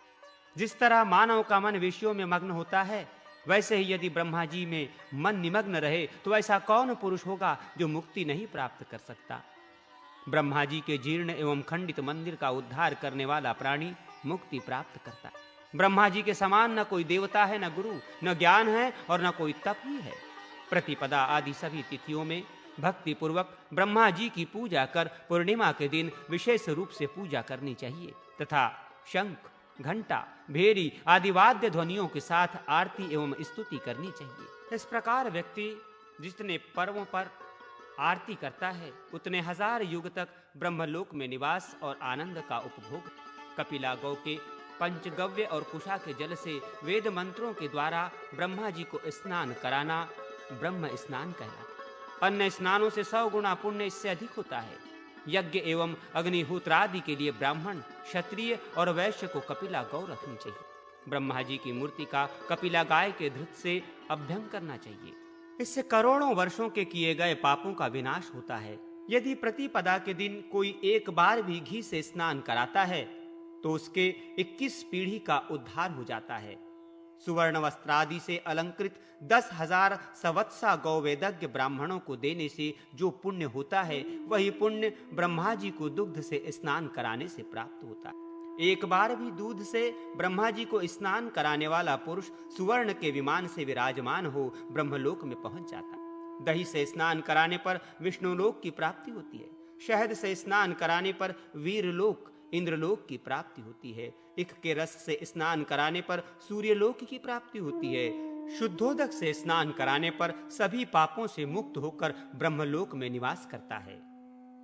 जिस तरह मानव का मन विषयों में मग्न होता है, वैसे ही यदि ब्रह्मा जी में मन निमग्न रहे तो ऐसा कौन पुरुष होगा जो मुक्ति नहीं प्राप्त कर सकता। ब्रह्मा जी के जीर्ण एवं खंडित मंदिर का उद्धार करने वाला प्राणी मुक्ति प्राप्त करता है। ब्रह्मा जी के समान न कोई देवता है, न गुरु, न ज्ञान है और न कोई तप ही है। प्रतिपदा आदि सभी तिथियों में भक्ति पूर्वक ब्रह्मा जी की पूजा कर पूर्णिमा के दिन विशेष रूप से पूजा करनी चाहिए तथा शंख, घंटा, भेरी आदि वाद्य ध्वनियों के साथ आरती एवं स्तुति करनी चाहिए। इस प्रकार व्यक्ति जितने पर्वों पर आरती करता है उतने 1000 युग तक ब्रह्मलोक में निवास और आनंद का उपभोग। कपिला गौ के पंचगव्य और कुशा के जल से वेद मंत्रों के द्वारा ब्रह्मा जी को स्नान कराना ब्रह्म स्नान कहलाता। अन्य स्नानों से 100 गुना पुण्य इससे अधिक होता है। यज्ञ एवं अग्निहोत्रादि के लिए ब्राह्मण, क्षत्रिय और वैश्य को कपिला गौ रखनी चाहिए। ब्रह्मा जी की मूर्ति का कपिला गाय के धृत से अभ्यंग करना चाहिए। इससे करोड़ों वर्षों के किए गए पापों का विनाश होता है। यदि प्रतिपदा के दिन कोई एक बार भी घी से स्नान कराता है तो उसके 21 पीढ़ी का उद्धार हो जाता है। सुवर्ण वस्त्रादि से अलंकृत 10,000 सवत्सा गौवेदज्ञ ब्राह्मणों को देने से जो पुण्य होता है, वही पुण्य ब्रह्मा जी को दुग्ध से स्नान कराने से प्राप्त होता है। एक बार भी दूध से ब्रह्मा जी को स्नान कराने वाला पुरुष सुवर्ण के विमान से विराजमान हो ब्रह्मलोक में पहुंच जाता है। दही से स्नान कराने पर विष्णुलोक की प्राप्ति होती है। शहद से स्नान कराने पर वीरलोक इंद्रलोक की प्राप्ति होती है। इख के रस से स्नान कराने पर सूर्यलोक की प्राप्ति होती है। शुद्धोदक से स्नान कराने पर सभी पापों से मुक्त होकर ब्रह्मलोक में निवास करता है।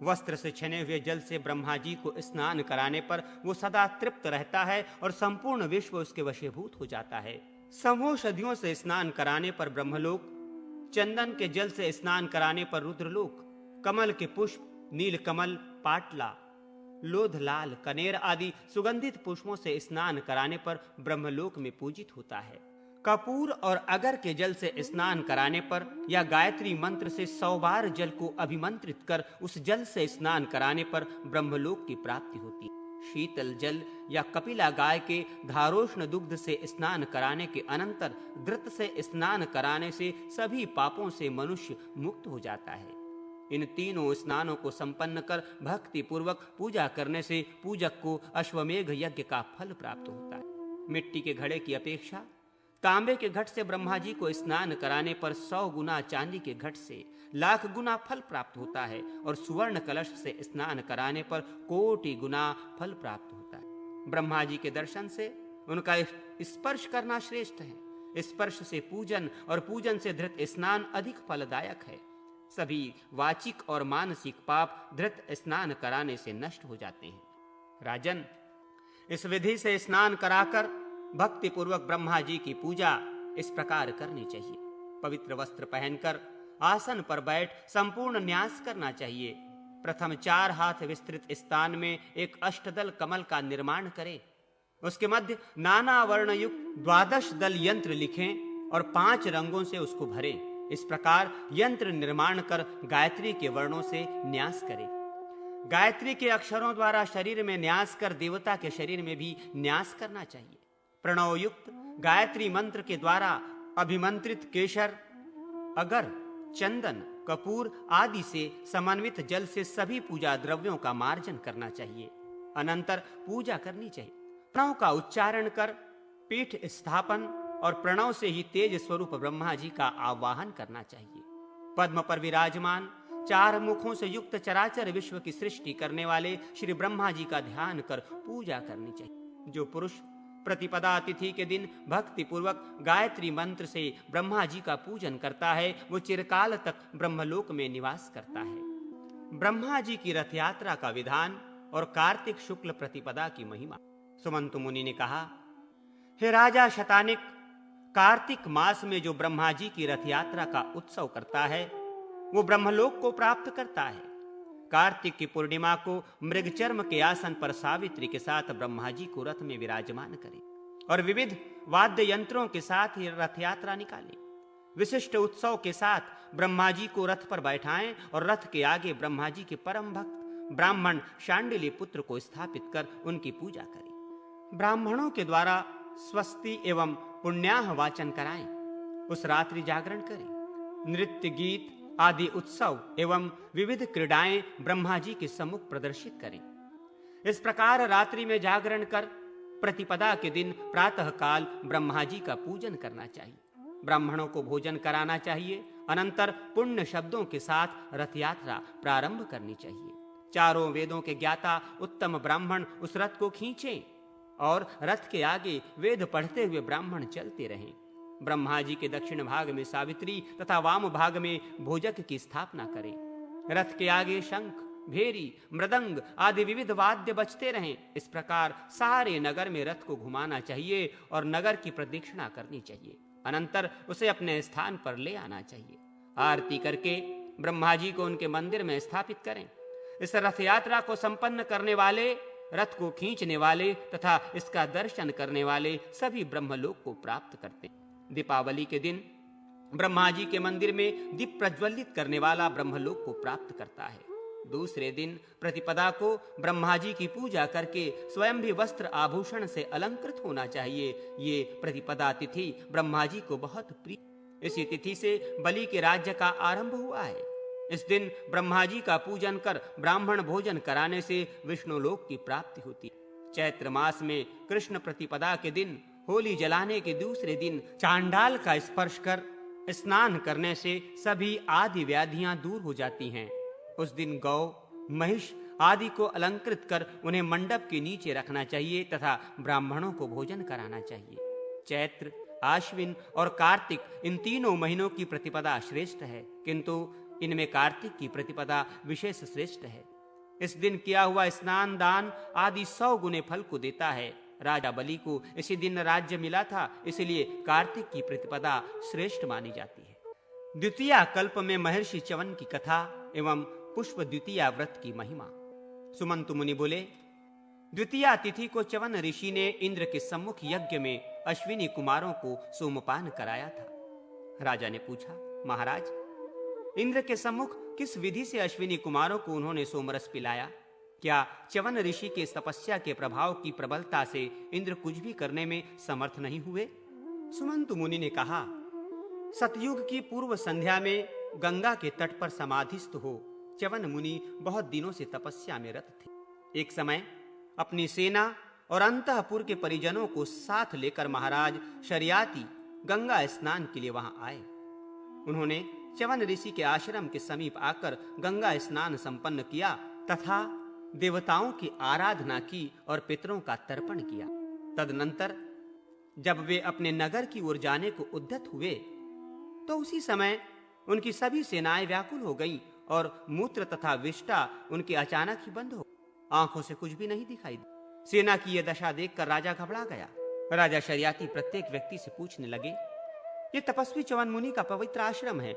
वस्त्र से छने हुए जल से ब्रह्मा जी को स्नान कराने पर वो सदा तृप्त रहता है और संपूर्ण विश्व उसके वशीभूत हो जाता है। समौषधियों से स्नान कराने पर ब्रह्मलोक, चंदन के जल से स्नान कराने पर रुद्रलोक, कमल के पुष्प, नील कमल, पाटला, लोध लाल, कनेर आदि सुगंधित पुष्पों से स्नान कराने पर ब्रह्मलोक में पूजित होता है। कपूर और अगर के जल से स्नान कराने पर या गायत्री मंत्र से 100 बार जल को अभिमंत्रित कर उस जल से स्नान कराने पर ब्रह्मलोक की प्राप्ति होती है। शीतल जल या कपिला गाय के धारोष्ण दुग्ध से स्नान कराने के अनंतर धृत से स्नान कराने से सभी पापों से मनुष्य मुक्त हो जाता है। इन तीनों स्नानों को संपन्न कर भक्ति पूर्वक पूजा करने से पूजक को अश्वमेघ यज्ञ का फल प्राप्त होता है। मिट्टी के घड़े की अपेक्षा तांबे के घट से ब्रह्मा जी को स्नान कराने पर 100 गुना, चांदी के घट से 1,00,000 गुना फल प्राप्त होता है और सुवर्ण कलश से स्नान कराने पर कोटि गुना फल प्राप्त होता है। ब्रह्मा जी के दर्शन से उनका स्पर्श करना श्रेष्ठ है। स्पर्श से पूजन और पूजन से धृत स्नान अधिक फलदायक है। सभी वाचिक और मानसिक पाप धृत स्नान कराने से नष्ट हो जाते हैं। राजन, इस विधि से स्नान कराकर भक्ति पूर्वक ब्रह्मा जी की पूजा इस प्रकार करनी चाहिए। पवित्र वस्त्र पहनकर आसन पर बैठ संपूर्ण न्यास करना चाहिए। प्रथम 4 हाथ विस्तृत स्थान में एक अष्टदल कमल का निर्माण करें। उसके मध्य नाना वर्ण युक्त 12 दल यंत्र लिखें और 5 रंगों से उसको भरें। इस प्रकार यंत्र निर्माण कर गायत्री के वर्णों से न्यास करें। गायत्री के अक्षरों द्वारा शरीर में न्यास कर देवता के शरीर में भी न्यास करना चाहिए। प्रणव युक्त गायत्री मंत्र के द्वारा अभिमंत्रित केशर, अगर, चंदन, कपूर आदि से समन्वित जल से सभी पूजा द्रव्यों का मार्जन करना चाहिए। अनंतर पूजा करनी चाहिए। प्रणव का उच्चारण कर पीठ स्थापन और प्रणव से ही तेज स्वरूप ब्रह्मा जी का आवाहन करना चाहिए। पद्म पर विराजमान 4 मुखों से युक्त चराचर विश्व की सृष्टि करने वाले श्री ब्रह्मा जी का ध्यान कर पूजा करनी चाहिए। जो पुरुष प्रतिपदा तिथि के दिन भक्ति पूर्वक गायत्री मंत्र से ब्रह्मा जी का पूजन करता है, वो चिरकाल तक ब्रह्मलोक में निवास करता है। ब्रह्मा जी की रथ यात्रा का विधान और कार्तिक शुक्ल प्रतिपदा की महिमा। सुमंतु मुनि ने कहा, हे राजा शतानिक, कार्तिक मास में जो ब्रह्मा जी की रथ यात्रा का उत्सव करता है, वो ब्रह्मलोक को प्राप्त करता है। कार्तिक की पूर्णिमा को मृगचर्म के आसन पर सावित्री के साथ ब्रह्मा जी को रथ में विराजमान करें और विविध वाद्य यंत्रों के साथ ही रथ यात्रा निकालें। विशिष्ट उत्सव के साथ ब्रह्मा जी को रथ पर बैठाएं और रथ के आगे ब्रह्मा जी के परम भक्त ब्राह्मण शांडिल्य पुत्र को स्थापित कर उनकी पूजा करें। ब्राह्मणों के द्वारा स्वस्ति एवं पुण्याह वाचन कराएं। उस रात्रि जागरण करें। नृत्य, गीत आदि उत्सव एवं विविध क्रीड़ाएं ब्रह्मा जी के सम्मुख प्रदर्शित करें। इस प्रकार रात्रि में जागरण कर प्रतिपदा के दिन प्रातः काल ब्रह्मा जी का पूजन करना चाहिए। ब्राह्मणों को भोजन कराना चाहिए। अनंतर पुण्य शब्दों के साथ रथ यात्रा प्रारंभ करनी चाहिए। 4 वेदों के ज्ञाता उत्तम ब्राह्मण उस रथ को खींचें और रथ के आगे वेद पढ़ते हुए ब्राह्मण चलते रहें। ब्रह्मा जी के दक्षिण भाग में सावित्री तथा वाम भाग में भोजक की स्थापना करें। रथ के आगे शंख, भेरी, मृदंग आदि विविध वाद्य बजते रहें। इस प्रकार सारे नगर में रथ को घुमाना चाहिए और नगर की प्रदक्षिणा करनी चाहिए। अनंतर उसे अपने स्थान पर ले आना चाहिए। आरती करके ब्रह्मा जी को उनके मंदिर में स्थापित करें। इस रथ यात्रा को संपन्न करने वाले, रथ को खींचने वाले तथा इसका दर्शन करने वाले सभी ब्रह्मलोक को प्राप्त करते हैं। दीपावली के दिन ब्रह्मा जी के मंदिर में दीप प्रज्वलित करने वाला ब्रह्मलोक को प्राप्त करता है। दूसरे दिन प्रतिपदा को ब्रह्मा जी की पूजा करके स्वयं भी वस्त्र आभूषण से अलंकृत होना चाहिए। ये प्रतिपदा तिथि ब्रह्मा जी को बहुत प्रिय। इसी तिथि से बलि के राज्य का आरंभ हुआ है। इस दिन ब्रह्मा जी का पूजन कर ब्राह्मण भोजन कराने से विष्णु लोक की प्राप्ति होती है। चैत्र मास में कृष्ण प्रतिपदा के दिन होली जलाने के दूसरे दिन चांडाल का स्पर्श कर स्नान करने से सभी आदि व्याधियां दूर हो जाती हैं। उस दिन गौ, महिष आदि को अलंकृत कर उन्हें मंडप के नीचे रखना चाहिए तथा ब्राह्मणों को भोजन कराना चाहिए। चैत्र, आश्विन और कार्तिक इन तीनों महीनों की प्रतिपदा श्रेष्ठ है, किंतु इनमें कार्तिक की प्रतिपदा विशेष श्रेष्ठ है। इस दिन किया हुआ स्नान दान आदि 100 गुने फल को देता है। राजा बलि को इसी दिन राज्य मिला था, इसलिए कार्तिक की प्रतिपदा श्रेष्ठ मानी जाती है। द्वितीया कल्प में महर्षि च्यवन की कथा एवं पुष्प द्वितीया व्रत की महिमा। सुमंतु मुनि बोले, द्वितीया तिथि को च्यवन ऋषि ने इंद्र के सम्मुख यज्ञ में अश्विनी कुमारों को सोमपान कराया था। राजा ने पूछा, महाराज, इंद्र के सम्मुख किस विधि से अश्विनी कुमारों को उन्होंने सोमरस पिलाया? क्या च्यवन ऋषि के तपस्या के प्रभाव की प्रबलता से इंद्र कुछ भी करने में समर्थ नहीं हुए? सुमंतु मुनि ने कहा, सतयुग की पूर्व संध्या में गंगा के तट पर समाधिस्थ हो च्यवन मुनि बहुत दिनों से तपस्या में रत थे। एक समय अपनी सेना और अंतःपुर के परिजनों को साथ लेकर महाराज शर्याती गंगा स्नान के लिए वहां आए। उन्होंने च्यवन ऋषि के आश्रम के समीप आकर गंगा स्नान संपन्न किया तथा देवताओं की आराधना की और पितरों का तर्पण किया। तदनंतर जब वे अपने नगर की ओर जाने को उद्यत हुए तो उसी समय उनकी सभी सेनाएं व्याकुल हो गईं और मूत्र तथा विष्ठा उनकी अचानक ही बंद हो, आंखों से कुछ भी नहीं दिखाई दी। सेना की यह दशा देखकर राजा घबरा गया। राजा शर्याती प्रत्येक व्यक्ति से पूछने लगे, ये तपस्वी च्यवन मुनि का पवित्र आश्रम है,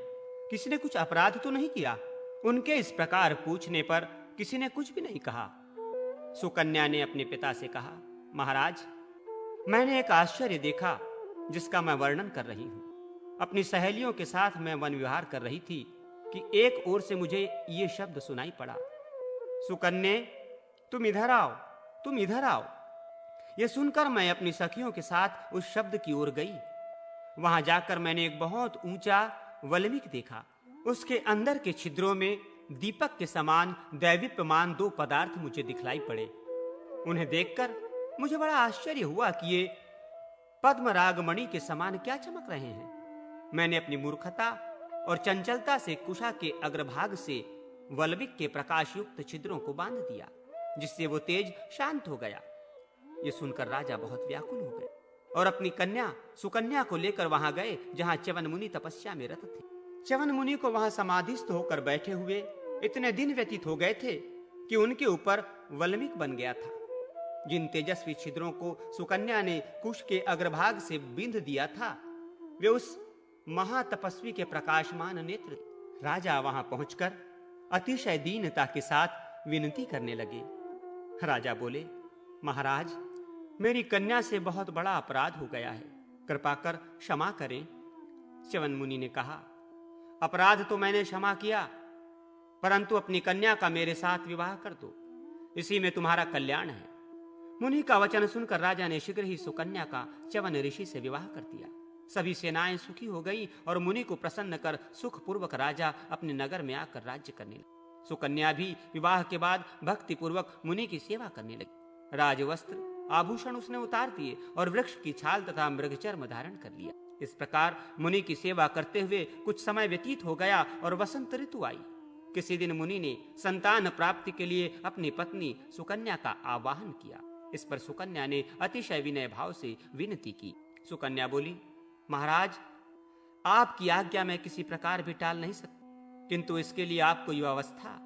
किसी ने कुछ अपराध तो नहीं किया? उनके इस प्रकार पूछने पर किसी ने कुछ भी नहीं कहा। सुकन्या ने अपने पिता से कहा, महाराज, मैंने एक आश्चर्य देखा जिसका मैं वर्णन कर रही हूं। अपनी सहेलियों के साथ मैं वन विहार कर रही थी कि एक ओर से मुझे ये शब्द सुनाई पड़ा, सुकन्या, तुम इधर आओ, तुम इधर आओ। यह सुनकर मैं अपनी सखियों के साथ उस शब्द की ओर गई। वहां जाकर मैंने एक बहुत ऊंचा वल्मीक देखा। उसके अंदर के छिद्रों में दीपक के समान दैवीप्यमान 2 पदार्थ मुझे दिखलाई पड़े। उन्हें देखकर मुझे बड़ा आश्चर्य हुआ कि ये पद्मरागमणि के समान क्या चमक रहे हैं। मैंने अपनी मूर्खता और चंचलता से कुशा के अग्रभाग से वल्मीक के प्रकाश युक्त छिद्रों को बांध दिया, जिससे वो तेज शांत हो गया। ये सुनकर राजा बहुत व्याकुल हो गए और अपनी कन्या सुकन्या को लेकर वहां गए जहां च्यवन मुनि तपस्या में रत थे। च्यवन मुनि को वहां समाधिस्थ होकर बैठे हुए इतने दिन व्यतीत हो गए थे कि उनके ऊपर वल्मीक बन गया था। जिन तेजस्वी छिद्रों को सुकन्या ने कुश के अग्रभाग से बिंध दिया था, वे उस महातपस्वी के प्रकाशमान नेत्र। राजा वहां पहुंचकर अतिशय दीनता के साथ विनती करने लगे। राजा बोले, महाराज, मेरी कन्या से बहुत बड़ा अपराध हो गया है, कृपा कर क्षमा करें। च्यवन मुनि ने कहा, अपराध तो मैंने क्षमा किया, परंतु अपनी कन्या का मेरे साथ विवाह कर दो, इसी में तुम्हारा कल्याण है। मुनि का वचन सुनकर राजा ने शीघ्र ही सुकन्या का च्यवन ऋषि से विवाह कर दिया। सभी सेनाएं सुखी हो गई और मुनि को प्रसन्न कर सुखपूर्वक राजा अपने नगर में आकर राज्य करने लगे। सुकन्या भी विवाह के बाद भक्ति पूर्वक मुनि की सेवा करने लगी। राजवस्त्र आभूषण उसने उतार दिए और वृक्ष की छाल तथा मृगचर्म धारण कर लिया। इस प्रकार मुनि की सेवा करते हुए कुछ समय व्यतीत हो गया और वसंत ऋतु आई। किसी दिन मुनि ने संतान प्राप्ति के लिए अपनी पत्नी सुकन्या का आवाहन किया। इस पर सुकन्या ने अतिशय विनय भाव से विनती की। सुकन्या बोली, महाराज, आपकी आज्ञा मैं किसी प्रकार भी टाल नहीं सकती, किंतु इसके लिए आपको युवावस्था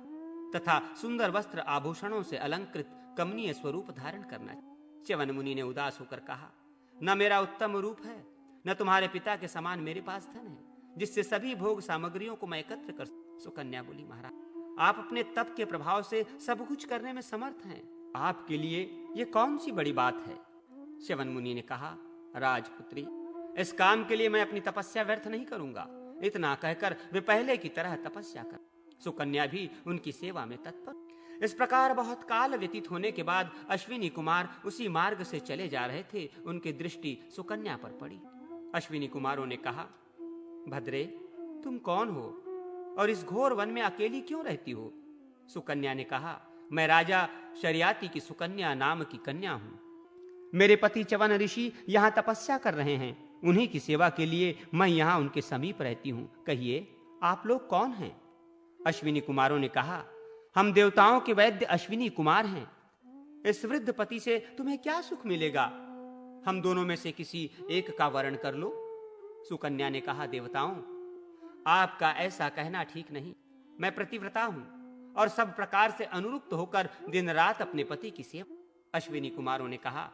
तथा सुंदर वस्त्र आभूषणों से अलंकृत कमनीय स्वरूप धारण करना है। च्यवन मुनि ने उदास होकर कहा, न मेरा उत्तम रूप है, न तुम्हारे पिता के समान मेरे पास धन है जिससे सभी भोग सामग्रियों को मैं एकत्र कर। सुकन्या बोली, महाराज, आप अपने तप के प्रभाव से सब कुछ करने में समर्थ हैं, आपके लिए ये कौन सी बड़ी बात है। च्यवन मुनि ने कहा, राजपुत्री, इस काम के लिए मैं अपनी तपस्या व्यर्थ नहीं करूंगा। इतना कहकर वे पहले की तरह तपस्या कर। सुकन्या भी उनकी सेवा में तत्पर। इस प्रकार बहुत काल व्यतीत होने के बाद अश्विनी कुमार उसी मार्ग से चले जा रहे थे। उनकी दृष्टि सुकन्या पर पड़ी। अश्विनी कुमारों ने कहा, भद्रे, तुम कौन हो और इस घोर वन में अकेली क्यों रहती हो? सुकन्या ने कहा, मैं राजा शर्याती की सुकन्या नाम की कन्या हूं। मेरे पति च्यवन ऋषि यहाँ तपस्या कर रहे हैं। उन्हीं की सेवा के लिए मैं यहाँ उनके समीप रहती हूँ। कहिए, आप लोग कौन हैं? अश्विनी कुमारों ने कहा, हम देवताओं के वैद्य अश्विनी कुमार हैं। इस वृद्ध पति से तुम्हें क्या सुख मिलेगा? हम दोनों में से किसी एक का वर्ण कर लो। सुकन्या ने कहा, देवताओं, आपका ऐसा कहना ठीक नहीं। मैं प्रतिव्रता हूं और सब प्रकार से अनुरुक्त होकर दिन रात अपने पति की सेवा। अश्विनी कुमारों ने कहा,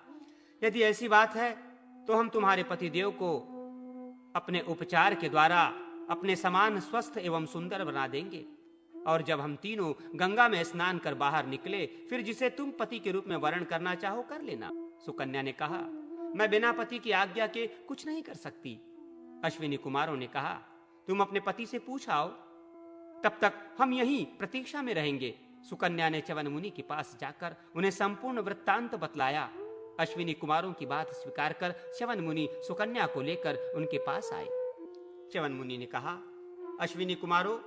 यदि ऐसी बात है तो हम तुम्हारे पतिदेव को अपने उपचार के द्वारा अपने समान स्वस्थ एवं सुंदर बना देंगे। और जब हम तीनों गंगा में स्नान कर बाहर निकले, फिर जिसे तुम पति के रूप में वर्ण करना चाहो कर लेना। सुकन्या ने कहा, मैं बिना पति की आज्ञा के कुछ नहीं कर सकती। अश्विनी कुमारों ने कहा, तुम अपने पति से पूछ आओ, तब तक हम यहीं प्रतीक्षा में रहेंगे। सुकन्या ने च्यवन मुनि के पास जाकर उन्हें संपूर्ण वृत्तांत बतलाया। अश्विनी कुमारों की बात स्वीकार कर च्यवन मुनि सुकन्या को लेकर उनके पास आए। च्यवन मुनि ने कहा, अश्विनी कुमारों,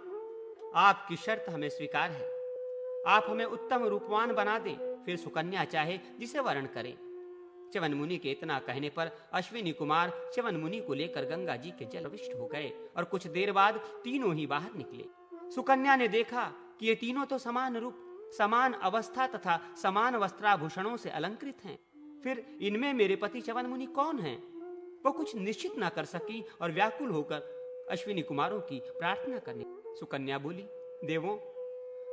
आपकी शर्त हमें स्वीकार है। आप हमें उत्तम रूपवान बना दें, फिर सुकन्या चाहे जिसे वर्ण करें। च्यवन मुनि के इतना कहने पर अश्विनी कुमार च्यवन मुनि को लेकर गंगा जी के जलविष्ट हो गए और कुछ देर बाद तीनों ही बाहर निकले। सुकन्या ने देखा कि ये तीनों तो समान रूप, समान अवस्था तथा समान वस्त्राभूषणों से अलंकृत हैं। फिर इनमें मेरे पति च्यवन मुनि कौन हैं? वो कुछ निश्चित न कर सकी और व्याकुल होकर अश्विनी कुमारों की प्रार्थना करने। सुकन्या बोली, देवों,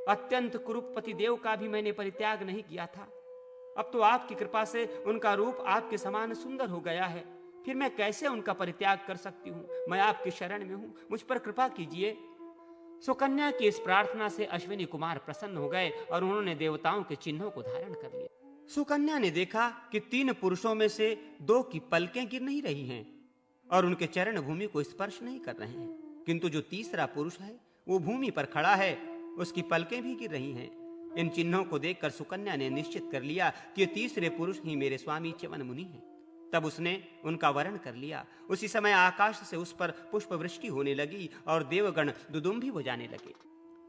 अत्यंत कुरूप पति देव का भी मैंने परित्याग नहीं किया था। अब तो आपकी कृपा से उनका रूप आपके समान सुंदर हो गया है। फिर मैं कैसे उनका परित्याग कर सकती हूँ? मैं आपकी शरण में हूँ, मुझ पर कृपा कीजिए। सुकन्या की इस प्रार्थना से अश्विनी कुमार प्रसन्न हो गए और उन्होंने देवताओं के चिन्हों को धारण कर लिया। सुकन्या ने देखा कि 3 पुरुषों में से 2 की पलकें गिर नहीं रही हैं और उनके चरण भूमि को स्पर्श नहीं कर रहे हैं, किंतु जो तीसरा पुरुष है वो भूमि पर खड़ा है, उसकी पलकें भी गिर रही हैं। इन चिन्हों को देखकर सुकन्या ने निश्चित कर लिया कि ये तीसरे पुरुष ही मेरे स्वामी च्यवन मुनि हैं। तब उसने उनका वर्ण कर लिया। उसी समय आकाश से उस पर पुष्प वृष्टि होने लगी और देवगण दुदुम्भी बजाने लगे।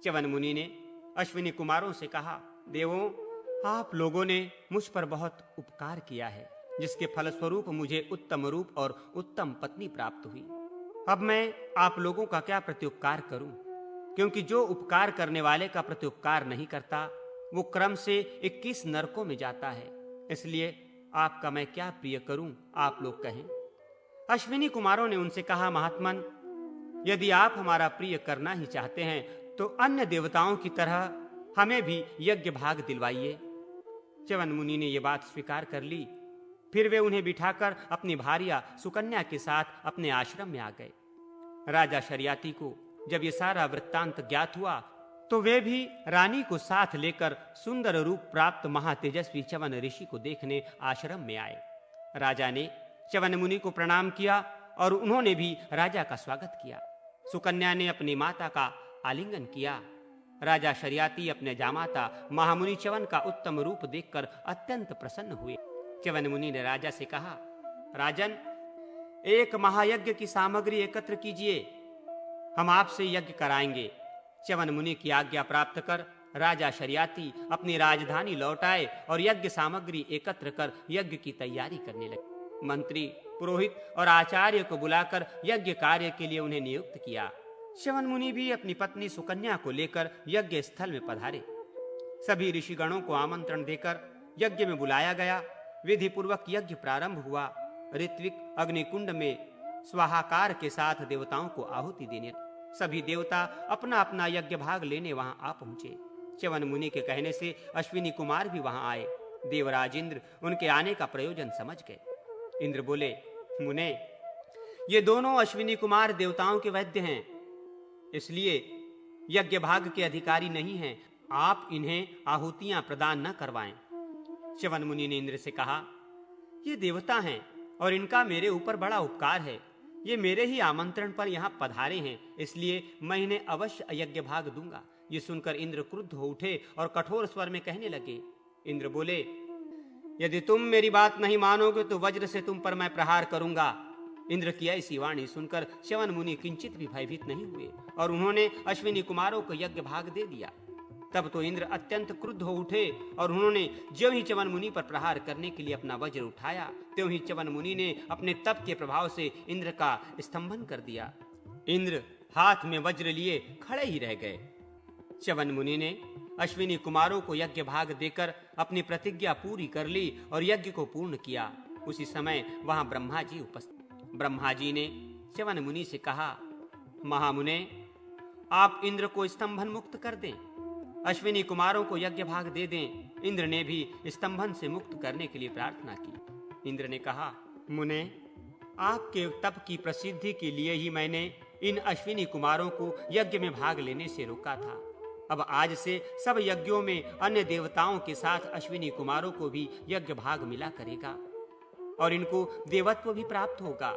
च्यवन मुनि ने अश्विनी कुमारों से कहा, देवों, आप लोगों ने मुझ पर बहुत उपकार किया है, जिसके फलस्वरूप मुझे उत्तम रूप और उत्तम पत्नी प्राप्त हुई। अब मैं आप लोगों का क्या प्रत्युपकार करूं? क्योंकि जो उपकार करने वाले का प्रत्युपकार नहीं करता वो क्रम से 21 नरकों में जाता है। इसलिए आपका मैं क्या प्रिय करूं, आप लोग कहें। अश्विनी कुमारों ने उनसे कहा, महात्मन, यदि आप हमारा प्रिय करना ही चाहते हैं तो अन्य देवताओं की तरह हमें भी यज्ञ भाग दिलवाइए। च्यवन मुनि ने यह बात स्वीकार कर ली। फिर वे उन्हें बिठाकर अपनी भार्या सुकन्या के साथ अपने आश्रम में आ गए। राजा शर्याती को जब ये सारा वृत्तांत ज्ञात हुआ तो वे भी रानी को साथ लेकर सुंदर रूप प्राप्त महातेजस्वी च्यवन ऋषि को देखने आश्रम में आए। राजा ने च्यवन मुनि को प्रणाम किया और उन्होंने भी राजा का स्वागत किया। सुकन्या ने अपनी माता का आलिंगन किया। राजा शर्याती अपने जामाता महामुनि च्यवन का उत्तम रूप देखकर अत्यंत प्रसन्न हुए। च्यवन मुनि ने राजा से कहा, राजन, एक महायज्ञ की सामग्री एकत्र कीजिए, हम आपसे यज्ञ कराएंगे। च्यवन मुनि की आज्ञा प्राप्त कर राजा शर्याती अपनी राजधानी लौट आए और यज्ञ सामग्री एकत्र कर यज्ञ की तैयारी करने लगे। मंत्री, पुरोहित और आचार्य को बुलाकर यज्ञ कार्य के लिए उन्हें नियुक्त किया। च्यवन मुनि भी अपनी पत्नी सुकन्या को लेकर यज्ञ स्थल में पधारे। सभी ऋषिगणों को आमंत्रण देकर यज्ञ में बुलाया गया। विधि पूर्वक यज्ञ प्रारंभ हुआ। ऋत्विक अग्निकुंड में स्वाहाकार के साथ देवताओं को आहुति देने सभी देवता अपना अपना यज्ञ भाग लेने वहां आ पहुंचे। च्यवन मुनि के कहने से अश्विनी कुमार भी वहां आए। देवराज इंद्र उनके आने का प्रयोजन समझ गए। इंद्र बोले, मुने, ये दोनों अश्विनी कुमार देवताओं के वैद्य हैं, इसलिए यज्ञ भाग के अधिकारी नहीं हैं। आप इन्हें आहुतियां प्रदान न करवाएं। च्यवन मुनि ने इंद्र से कहा, ये देवता हैं और इनका मेरे ऊपर बड़ा उपकार है। ये मेरे ही आमंत्रण पर यहाँ पधारे हैं, इसलिए मैं इन्हें अवश्य यज्ञ भाग दूंगा। ये सुनकर इंद्र क्रुद्ध हो उठे और कठोर स्वर में कहने लगे। इंद्र बोले, यदि तुम मेरी बात नहीं मानोगे तो वज्र से तुम पर मैं प्रहार करूंगा। इंद्र की ऐसी वाणी सुनकर च्यवन मुनि किंचित भी भयभीत नहीं हुए और उन्होंने अश्विनी कुमारों को यज्ञ भाग दे दिया। तब तो इंद्र अत्यंत क्रुद्ध हो उठे और उन्होंने ज्यों ही च्यवन मुनि पर प्रहार करने के लिए अपना वज्र उठाया, त्यों ही च्यवन मुनि ने अपने तप के प्रभाव से इंद्र का स्तंभन कर दिया। इंद्र हाथ में वज्र लिए खड़े ही रह गए। च्यवन मुनि ने अश्विनी कुमारों को यज्ञ भाग देकर अपनी प्रतिज्ञा पूरी कर ली और यज्ञ को पूर्ण किया। उसी समय वहां ब्रह्मा जी उपस्थित। ब्रह्मा जी ने च्यवन मुनि से कहा, महामुने, आप इंद्र को स्तंभन मुक्त कर दें, अश्विनी कुमारों को यज्ञ भाग दे दें। इंद्र ने भी स्तंभन से मुक्त करने के लिए प्रार्थना की। इंद्र ने कहा, मुने, आपके तप की प्रसिद्धि के लिए ही मैंने इन अश्विनी कुमारों को यज्ञ में भाग लेने से रोका था। अब आज से सब यज्ञों में अन्य देवताओं के साथ अश्विनी कुमारों को भी यज्ञ भाग मिला करेगा और इनको देवत्व भी प्राप्त होगा।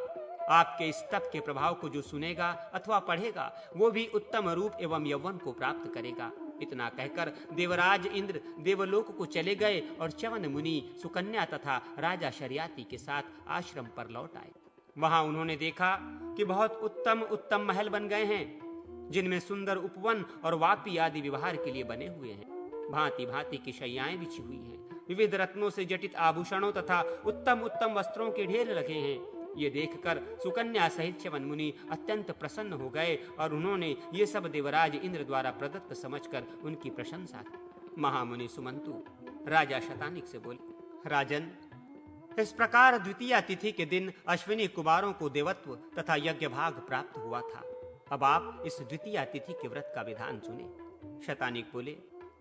आपके इस तप के प्रभाव को जो सुनेगा अथवा पढ़ेगा वो भी उत्तम रूप एवं यौवन को प्राप्त करेगा। इतना कहकर देवराज इंद्र देवलोक को चले गए और च्यवन मुनि सुकन्या तथा राजा शर्याति के साथ आश्रम पर लौट आए। वहां उन्होंने देखा कि बहुत उत्तम उत्तम महल बन गए हैं, जिनमें सुंदर उपवन और वापी आदि व्यवहार के लिए बने हुए हैं। भांति भांति की शैयाएं बिछी हुई हैं, विविध रत्नों से जटित आभूषणों तथा उत्तम उत्तम वस्त्रों के ढेर लगे हैं। ये देखकर सुकन्या सहित च्यवन मुनि अत्यंत प्रसन्न हो गए और उन्होंने ये सब देवराज इंद्र द्वारा प्रदत्त समझकर उनकी प्रशंसा की। महामुनि सुमंतु राजा शतानिक से बोले, राजन, इस प्रकार द्वितीय तिथि के दिन अश्विनी कुमारों को देवत्व तथा यज्ञ भाग प्राप्त हुआ था। अब आप इस द्वितीय तिथि के व्रत का विधान सुने। शतानिक बोले,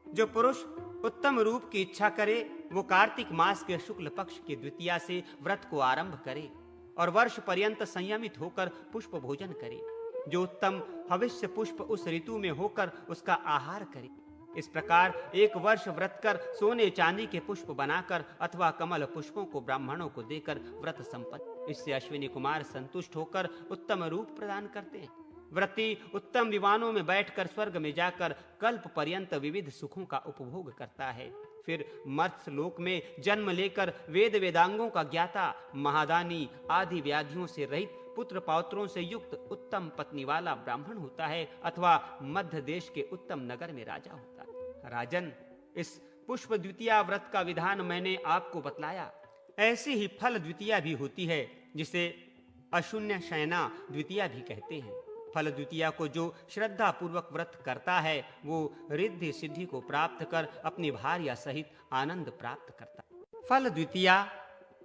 जो पुरुष उत्तम रूप की इच्छा करे वो कार्तिक मास के शुक्ल पक्ष की द्वितीया से व्रत को आरंभ करे और वर्ष पर्यंत संयमित होकर पुष्प भोजन करे। जो उत्तम हविष्य पुष्प उस ऋतु में होकर उसका आहार करे। इस प्रकार एक वर्ष व्रत कर सोने चांदी के पुष्प बनाकर अथवा कमल पुष्पों को ब्राह्मणों को देकर व्रत संपन्न। इससे अश्विनी कुमार संतुष्ट होकर उत्तम रूप प्रदान करते हैं। व्रती उत्तम विमानों में बैठकर स्वर्ग में जाकर कल्प पर्यंत विविध सुखों का उपभोग करता है। फिर मर्त्य लोक में जन्म लेकर वेद वेदांगों का ज्ञाता, महादानी आदि व्याधियों से रहित पुत्र पौत्रों से युक्त उत्तम पत्नी वाला ब्राह्मण होता है अथवा मध्य देश के उत्तम नगर में राजा होता है। राजन, इस पुष्प द्वितीया व्रत का विधान मैंने आपको बतलाया। ऐसी ही फल द्वितीया भी होती है, जिसे अशून्य शयना द्वितीया भी कहते हैं। फल द्वितीया को जो श्रद्धा पूर्वक व्रत करता है वो रिद्धि सिद्धि को प्राप्त कर अपनी भार्या सहित आनंद प्राप्त करता है। फल द्वितीया,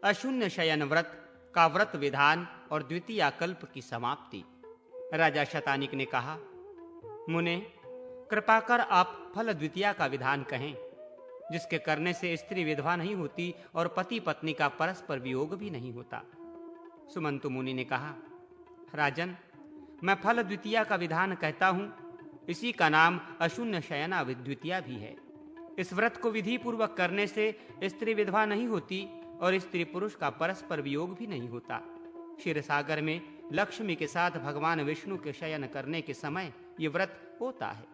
अशून्य शयन व्रत का व्रत विधान और द्वितीया कल्प की समाप्ति। राजा शतानिक ने कहा, मुने, कृपा कर आप फल द्वितीया का विधान कहें, जिसके करने से स्त्री विधवा नहीं होती और पति पत्नी का परस्पर वियोग भी नहीं होता। सुमंतु मुनि ने कहा, राजन, मैं फल द्वितीया का विधान कहता हूं। इसी का नाम अशून्य शयना द्वितीया भी है। इस व्रत को विधि पूर्वक करने से स्त्री विधवा नहीं होती और स्त्री पुरुष का परस्पर वियोग भी नहीं होता। क्षीर सागर में लक्ष्मी के साथ भगवान विष्णु के शयन करने के समय ये व्रत होता है।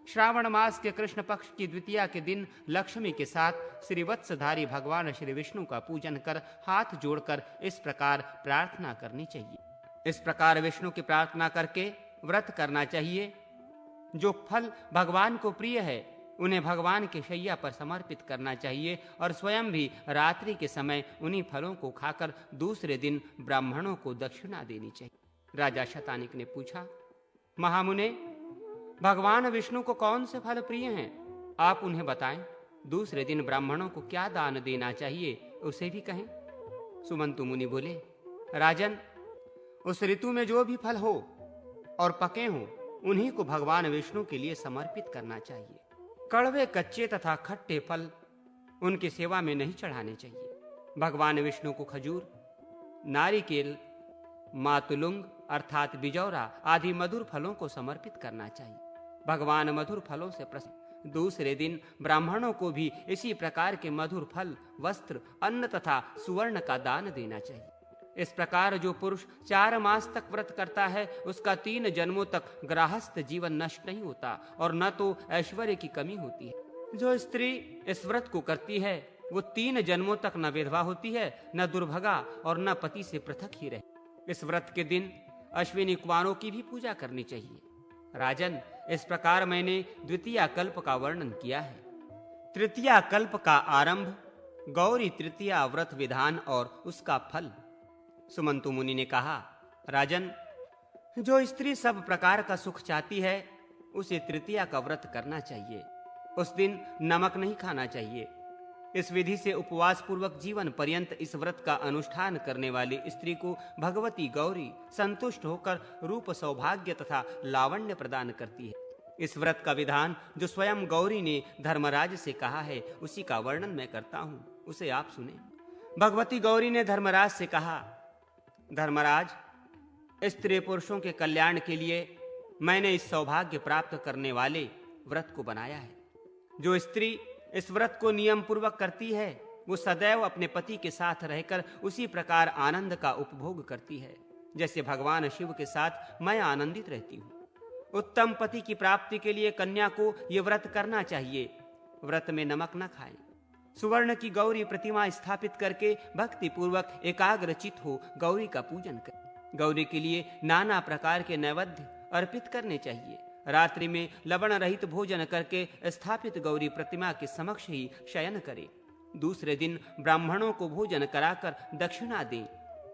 श्रावण मास के कृष्ण पक्ष की द्वितीया के दिन लक्ष्मी के साथ श्रीवत्सधारी भगवान श्री विष्णु का पूजन कर हाथ जोड़कर इस प्रकार प्रार्थना करनी चाहिए। इस प्रकार विष्णु की प्रार्थना करके व्रत करना चाहिए। जो फल भगवान को प्रिय है उन्हें भगवान के शैया पर समर्पित करना चाहिए और स्वयं भी रात्रि के समय उन्हीं फलों को खाकर दूसरे दिन ब्राह्मणों को दक्षिणा देनी चाहिए। राजा शतानिक ने पूछा, महामुने, भगवान विष्णु को कौन से फल प्रिय हैं? आप उन्हें बताएं। दूसरे दिन ब्राह्मणों को क्या दान देना चाहिए उसे भी कहें। सुमंतु मुनि बोले, राजन, उस ऋतु में जो भी फल हो और पके हों उन्हीं को भगवान विष्णु के लिए समर्पित करना चाहिए। कड़वे, कच्चे तथा खट्टे फल उनकी सेवा में नहीं चढ़ाने चाहिए। भगवान विष्णु को खजूर, नारिकेल, मातुलुंग अर्थात बिजौरा आदि मधुर फलों को समर्पित करना चाहिए। भगवान मधुर फलों से प्रसन्न। दूसरे दिन ब्राह्मणों को भी इसी प्रकार के मधुर फल, वस्त्र, अन्न तथा सुवर्ण का दान देना चाहिए। इस प्रकार जो पुरुष 4 मास तक व्रत करता है उसका 3 जन्मों तक गृहस्थ जीवन नष्ट नहीं होता और न तो ऐश्वर्य की कमी होती है। जो स्त्री इस व्रत को करती है वो 3 जन्मों तक न विधवा होती है, न दुर्भगा और न पति से पृथक ही रहे। इस व्रत के दिन अश्विनी कुमारों की भी पूजा करनी चाहिए। राजन, इस प्रकार मैंने द्वितीया कल्प का वर्णन किया है। तृतीया कल्प का आरंभ गौरी तृतीया व्रत विधान और उसका फल। सुमंतु मुनि ने कहा, राजन, जो स्त्री सब प्रकार का सुख चाहती है उसे तृतीया का व्रत करना चाहिए। उस दिन नमक नहीं खाना चाहिए। इस विधि से उपवास पूर्वक जीवन पर्यंत इस व्रत का अनुष्ठान करने वाली स्त्री को भगवती गौरी संतुष्ट होकर रूप सौभाग्य तथा लावण्य प्रदान करती है। इस व्रत का विधान जो स्वयं गौरी ने धर्मराज से कहा है उसी का वर्णन मैं करता हूं, उसे आप सुने। भगवती गौरी ने धर्मराज से कहा, धर्मराज, स्त्री पुरुषों के कल्याण के लिए मैंने इस सौभाग्य प्राप्त करने वाले व्रत को बनाया है। जो स्त्री इस व्रत को नियम पूर्वक करती है वो सदैव अपने पति के साथ रहकर उसी प्रकार आनंद का उपभोग करती है जैसे भगवान शिव के साथ मैं आनंदित रहती हूँ। उत्तम पति की प्राप्ति के लिए कन्या को ये व्रत करना चाहिए। व्रत में नमक न खाएं। सुवर्ण की गौरी प्रतिमा स्थापित करके भक्ति पूर्वक एकाग्रचित हो गौरी का पूजन करें। गौरी के लिए नाना प्रकार के नैवेद्य अर्पित करने चाहिए। रात्रि में लवण रहित भोजन करके स्थापित गौरी प्रतिमा के समक्ष ही शयन करें। दूसरे दिन ब्राह्मणों को भोजन कराकर दक्षिणा दें।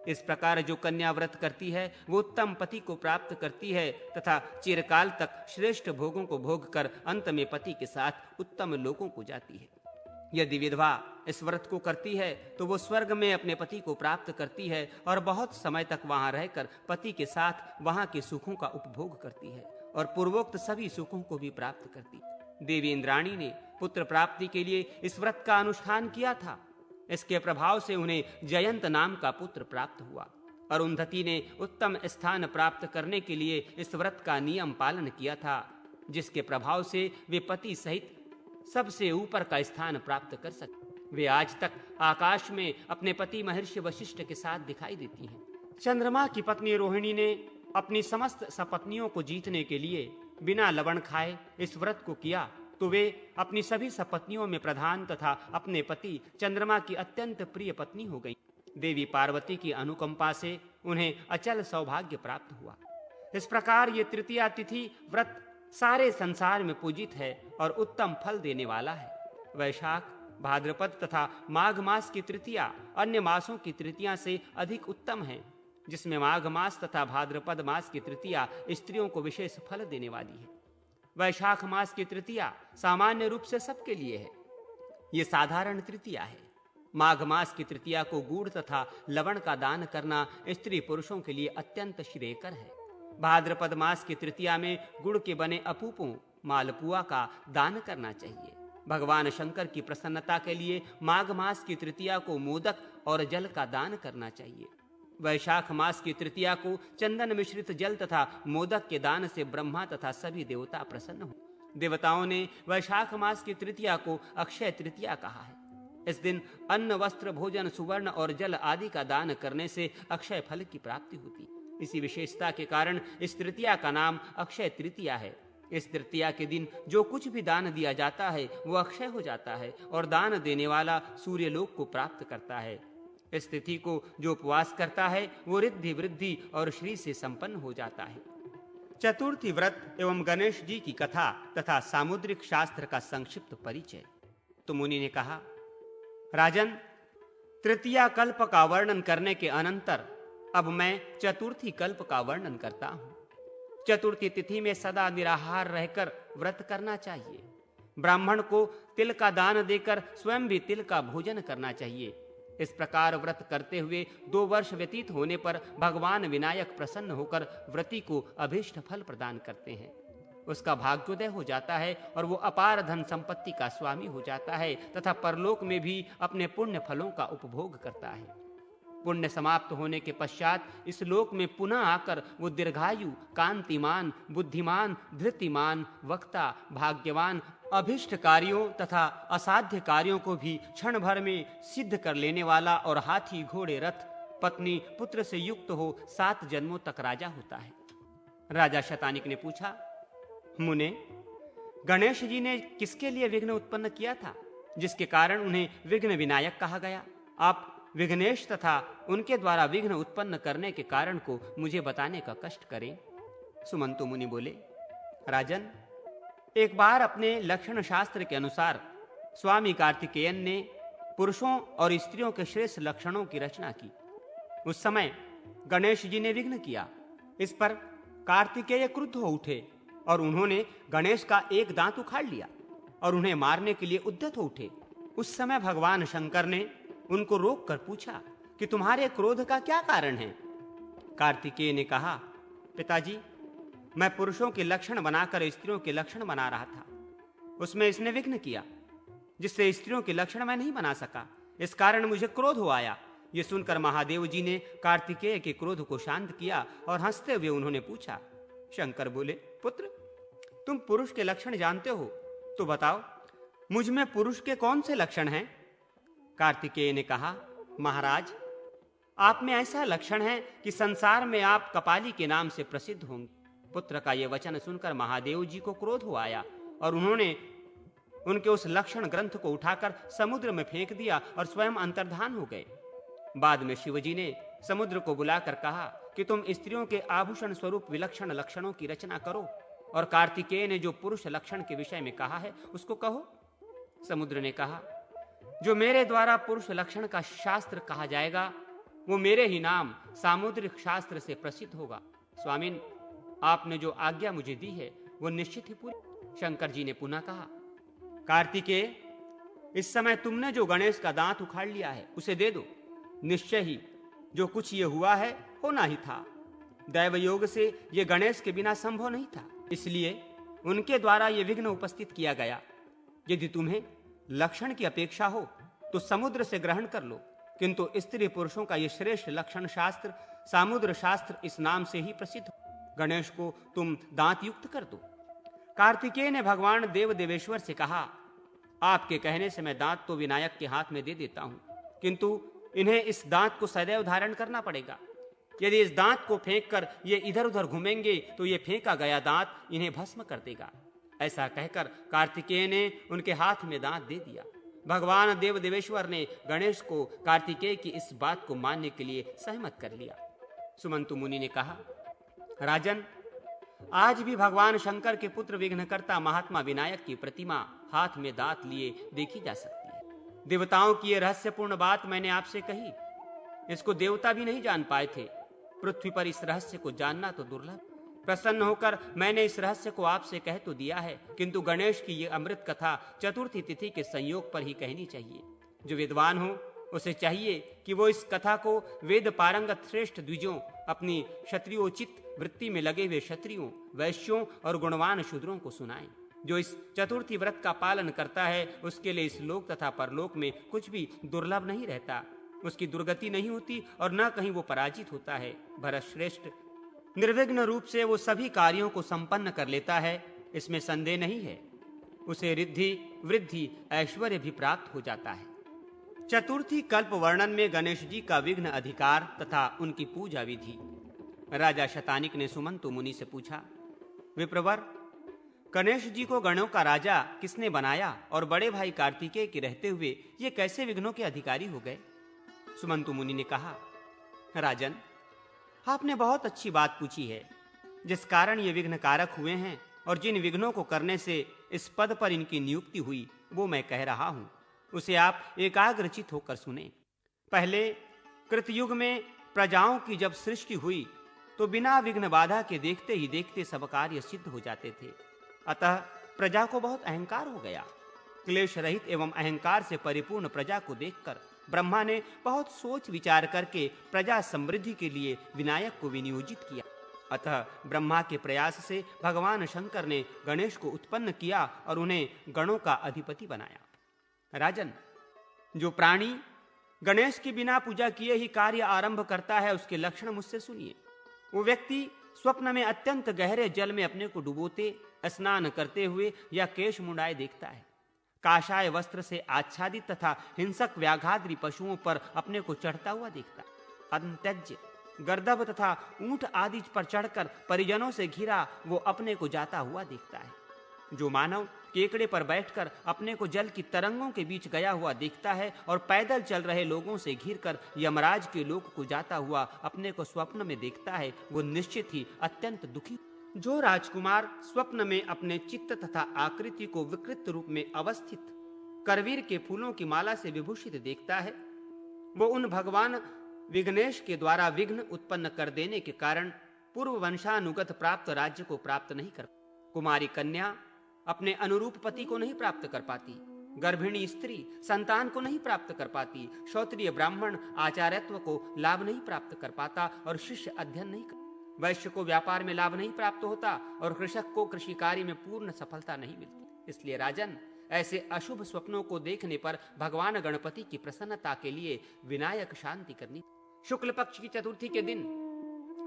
इस प्रकार जो कन्या व्रत करती है वो उत्तम पति को प्राप्त करती है तथा चिरकाल तक श्रेष्ठ भोगों को भोग कर अंत में पति के साथ उत्तम लोकों को जाती है। यदि विधवा इस व्रत को करती है तो वो स्वर्ग में अपने पति को प्राप्त करती है और बहुत समय तक वहां रहकर पति के साथ वहां के सुखों का उपभोग करती है और पूर्वोक्त सभी सुखों को भी प्राप्त करती है। देवी इंद्राणी ने पुत्र प्राप्ति के लिए इस व्रत का अनुष्ठान किया था। इसके प्रभाव से उन्हें जयंत नाम का पुत्र प्राप्त हुआ। अरुंधति ने उत्तम स्थान प्राप्त करने के लिए इस व्रत का नियम पालन किया था, जिसके प्रभाव से वे पति सहित सबसे ऊपर का स्थान प्राप्त कर सके। वे आज तक आकाश में अपने पति महर्षि वशिष्ठ के साथ दिखाई देती हैं। चंद्रमा की पत्नी रोहिणी ने अपनी समस्त सपत्नियों को जीतने के लिए बिना लवण खाए इस व्रत को किया तो वे अपनी सभी सपत्नियों में प्रधान तथा अपने पति चंद्रमा की अत्यंत प्रिय पत्नी हो गई। देवी पार्वती की अनुकंपा से उन्हें अचल सौभाग्य प्राप्त हुआ। इस प्रकार ये तृतीया तिथि व्रत सारे संसार में पूजित है और उत्तम फल देने वाला है। वैशाख, भाद्रपद तथा माघ मास की तृतीया अन्य मासों की तृतीया से अधिक उत्तम है, जिसमें माघ मास तथा भाद्रपद मास की तृतीया स्त्रियों को विशेष फल देने वाली है। वैशाख मास की तृतीया सामान्य रूप से सबके लिए है। ये साधारण तृतीया है। माघ मास की तृतीया को गुड़ तथा लवण का दान करना स्त्री पुरुषों के लिए अत्यंत श्रेयकर है। भाद्रपद मास की तृतीया में गुड़ के बने अपूपों मालपुआ का दान करना चाहिए। भगवान शंकर की प्रसन्नता के लिए माघ मास की तृतीया को मोदक और जल का दान करना चाहिए। वैशाख मास की तृतीया को चंदन मिश्रित जल तथा मोदक के दान से ब्रह्मा तथा सभी देवता प्रसन्न हो। देवताओं ने वैशाख मास की तृतीया को अक्षय तृतीया कहा है। इस दिन अन्न, वस्त्र, भोजन, सुवर्ण और जल आदि का दान करने से अक्षय फल की प्राप्ति होती। इसी विशेषता के कारण इस तृतीया का नाम अक्षय तृतीया है। इस तृतीया के दिन जो कुछ भी दान दिया जाता है वो अक्षय हो जाता है और दान देने वाला सूर्यलोक को प्राप्त करता है। इस तिथि को जो उपवास करता है वो रिद्धि, वृद्धि और श्री से संपन्न हो जाता है। चतुर्थी व्रत एवं गणेश जी की कथा तथा सामुद्रिक शास्त्र का संक्षिप्त परिचय। तो मुनि ने कहा, राजन, तृतीया कल्प का वर्णन करने के अनंतर अब मैं चतुर्थी कल्प का वर्णन करता हूं। चतुर्थी तिथि में सदा निराहार रहकर व्रत करना चाहिए। ब्राह्मण को तिल का दान देकर स्वयं भी तिल का भोजन करना चाहिए। इस प्रकार व्रत करते हुए 2 वर्ष व्यतीत होने पर भगवान विनायक प्रसन्न होकर व्रती को अभीष्ट फल प्रदान करते हैं। उसका भाग्योदय हो जाता है और वो अपार धन संपत्ति का स्वामी हो जाता है तथा परलोक में भी अपने पुण्य फलों का उपभोग करता है। पुण्य समाप्त होने के पश्चात इस लोक में पुनः आकर वो दीर्घायु, कांतिमान, बुद्धिमान, धृतिमान, वक्ता, भाग्यवान, अभिष्ट कार्यों तथा असाध्य कार्यों को भी क्षण भर में सिद्ध कर लेने वाला और हाथी, घोड़े, रथ, पत्नी पुत्र से युक्त हो 7 जन्मों तक राजा होता है। राजा शतानिक ने पूछा, मुने, गणेश जी ने किसके लिए विघ्न उत्पन्न किया था जिसके कारण उन्हें विघ्न विनायक कहा गया? आप विघ्नेश तथा उनके द्वारा विघ्न उत्पन्न करने के कारण को मुझे बताने का कष्ट करें। सुमंतु मुनि बोले, राजन, एक बार अपने लक्षण शास्त्र के अनुसार स्वामी कार्तिकेयन ने पुरुषों और स्त्रियों के श्रेष्ठ लक्षणों की रचना की। उस समय गणेश जी ने विघ्न किया। इस पर कार्तिकेय क्रुद्ध हो उठे और उन्होंने गणेश का एक दांत उखाड़ लिया और उन्हें मारने के लिए उद्यत हो उठे। उस समय भगवान शंकर ने उनको रोककर पूछा कि तुम्हारे क्रोध का क्या कारण है? कार्तिकेय ने कहा, पिताजी, मैं पुरुषों के लक्षण बनाकर स्त्रियों के लक्षण बना रहा था। उसमें इसने विघ्न किया, जिससे स्त्रियों के लक्षण मैं नहीं बना सका। इस कारण मुझे क्रोध हो आया। यह सुनकर महादेव जी ने कार्तिकेय के क्रोध को शांत किया और हंसते हुए उन्होंने पूछा। शंकर बोले, पुत्र, तुम पुरुष के लक्षण जानते हो, तो बताओ मुझ में पुरुष के कौन से लक्षण हैं? कार्तिकेय ने कहा, महाराज, आप में ऐसा लक्षण है कि संसार में आप कपाली के नाम से प्रसिद्ध होंगे। पुत्र का यह वचन सुनकर महादेव जी को क्रोध हो आया और उन्होंने उनके उस लक्षण ग्रंथ को उठाकर समुद्र में फेंक दिया और स्वयं अंतर्धान हो गए। बाद में शिवजी ने समुद्र को बुलाकर कहा कि तुम स्त्रियों के आभूषण स्वरूप विलक्षण लक्षणों की रचना करो और कार्तिकेय ने जो पुरुष लक्षण के विषय में कहा है उसको कहो। समुद्र ने कहा, जो मेरे द्वारा पुरुष लक्षण का शास्त्र कहा जाएगा वो मेरे ही नाम सामुद्रिक शास्त्र से प्रसिद्ध होगा। स्वामिन, आपने जो आज्ञा मुझे दी है वो निश्चित ही पूरी। शंकर जी ने पुनः कहा, कार्तिकेय, इस समय तुमने जो गणेश का दांत उखाड़ लिया है उसे दे दो। निश्चय ही जो कुछ ये हुआ है होना ही था। दैव योग से ये गणेश के बिना संभव नहीं था, इसलिए उनके द्वारा ये विघ्न उपस्थित किया गया। यदि तुम्हें लक्षण की अपेक्षा हो तो समुद्र से ग्रहण कर लो, किंतु स्त्री पुरुषों का ये श्रेष्ठ लक्षण शास्त्र सामुद्र शास्त्र इस नाम से ही प्रसिद्ध हो। गणेश को तुम दांत युक्त कर दो। कार्तिकेय ने भगवान देव देवेश्वर से कहा, आपके कहने से मैं दांत तो विनायक के हाथ में दे देता हूं, किंतु इन्हें इस दांत को सदैव धारण करना पड़ेगा। यदि इस दांत को फेंककर ये इधर उधर घूमेंगे तो ये फेंका गया दांत इन्हें भस्म कर देगा। ऐसा कहकर कार्तिकेय ने उनके हाथ में दांत दे दिया। भगवान देव देवेश्वर ने गणेश को कार्तिकेय की इस बात को मानने के लिए सहमत कर लिया। सुमंतु मुनि ने कहा, राजन, आज भी भगवान शंकर के पुत्र विघ्नकर्ता महात्मा विनायक की प्रतिमा हाथ में दांत लिए देखी जा सकती है। देवताओं की यह रहस्यपूर्ण बात मैंने आपसे कही, इसको देवता भी नहीं जान पाए थे। पृथ्वी पर इस रहस्य को जानना तो दुर्लभ। प्रसन्न होकर मैंने इस रहस्य को आपसे कह तो दिया है, किंतु गणेश की ये अमृत कथा चतुर्थी तिथि के संयोग पर ही कहनी चाहिए। जो विद्वान हो उसे चाहिए कि वो इस कथा को वेद पारंगत श्रेष्ठ द्विजों, अपनी क्षत्रियोचित वृत्ति में लगे हुए क्षत्रियों, वैश्यों और गुणवान शूद्रों को सुनाएं। जो इस चतुर्थी व्रत का पालन करता है उसके लिए इस लोक तथा परलोक में कुछ भी दुर्लभ नहीं रहता, उसकी दुर्गति नहीं होती और न कहीं वो पराजित होता है। भरत श्रेष्ठ, निर्विघ्न रूप से वो सभी कार्यों को संपन्न कर लेता है, इसमें संदेह नहीं है। उसे रिद्धि वृद्धि ऐश्वर्य भी प्राप्त हो जाता है। चतुर्थी कल्प वर्णन में गणेश जी का विघ्न अधिकार तथा उनकी पूजा विधि। राजा शतानिक ने सुमंतु मुनि से पूछा, विप्रवर, गणेश जी को गणों का राजा किसने बनाया और बड़े भाई कार्तिकेय के रहते हुए ये कैसे विघ्नों के अधिकारी हो गए? सुमंतु मुनि ने कहा, राजन, आपने बहुत अच्छी बात पूछी है। जिस कारण ये विघ्न कारक हुए हैं और जिन विघ्नों को करने से इस पद पर इनकी नियुक्ति हुई वो मैं कह रहा हूं, उसे आप एकाग्रचित होकर सुने। पहले कृतयुग में प्रजाओं की जब सृष्टि हुई तो बिना विघ्न बाधा के देखते ही देखते सब कार्य सिद्ध हो जाते थे। अतः प्रजा को बहुत अहंकार हो गया। क्लेश रहित एवं अहंकार से परिपूर्ण प्रजा को देखकर ब्रह्मा ने बहुत सोच विचार करके प्रजा समृद्धि के लिए विनायक को विनियोजित किया। अतः ब्रह्मा के प्रयास से भगवान शंकर ने गणेश को उत्पन्न किया और उन्हें गणों का अधिपति बनाया। राजन, जो प्राणी गणेश के बिना पूजा किए ही कार्य आरंभ करता है उसके लक्षण मुझसे सुनिए। वो व्यक्ति स्वप्न में अत्यंत गहरे जल में अपने को डुबोते स्नान करते हुए या केश मुंडाए देखता है। काशाय वस्त्र से आच्छादित तथा हिंसक व्याघाद्री पशुओं पर अपने को चढ़ता हुआ देखता है। अंत्यज गर्दभ तथा ऊंट आदि पर चढ़कर परिजनों से घिरा वो अपने को जाता हुआ देखता है। जो मानव केकड़े पर बैठकर अपने को जल की तरंगों के बीच गया हुआ देखता है और पैदल चल रहे लोगों से घिरकर यमराज के लोक को जाता हुआ अपने को स्वप्न में देखता है, वो निश्चित ही अत्यंत दुखी। जो राजकुमार स्वप्न में अपने चित्त तथा आकृति को विकृत रूप में अवस्थित करवीर के फूलों की माला से विभूषित देखता है, वो उन भगवान विघ्नेश के द्वारा विघ्न उत्पन्न कर देने के कारण पूर्व वंशानुगत प्राप्त राज्य को प्राप्त नहीं कर, कुमारी कन्या अपने अनुरूप पति को नहीं प्राप्त कर पाती, गर्भिणी स्त्री संतान को नहीं प्राप्त कर पाती, क्षत्रिय ब्राह्मण आचार्यत्व को लाभ नहीं प्राप्त कर पाता और शिष्य अध्ययन नहीं कर, वैश्य को व्यापार में लाभ नहीं प्राप्त होता और कृषक को कृषि कार्य में पूर्ण सफलता नहीं मिलती। इसलिए राजन, ऐसे अशुभ स्वप्नों को देखने पर भगवान गणपति की प्रसन्नता के लिए विनायक शांति करनी। शुक्ल पक्ष की चतुर्थी के दिन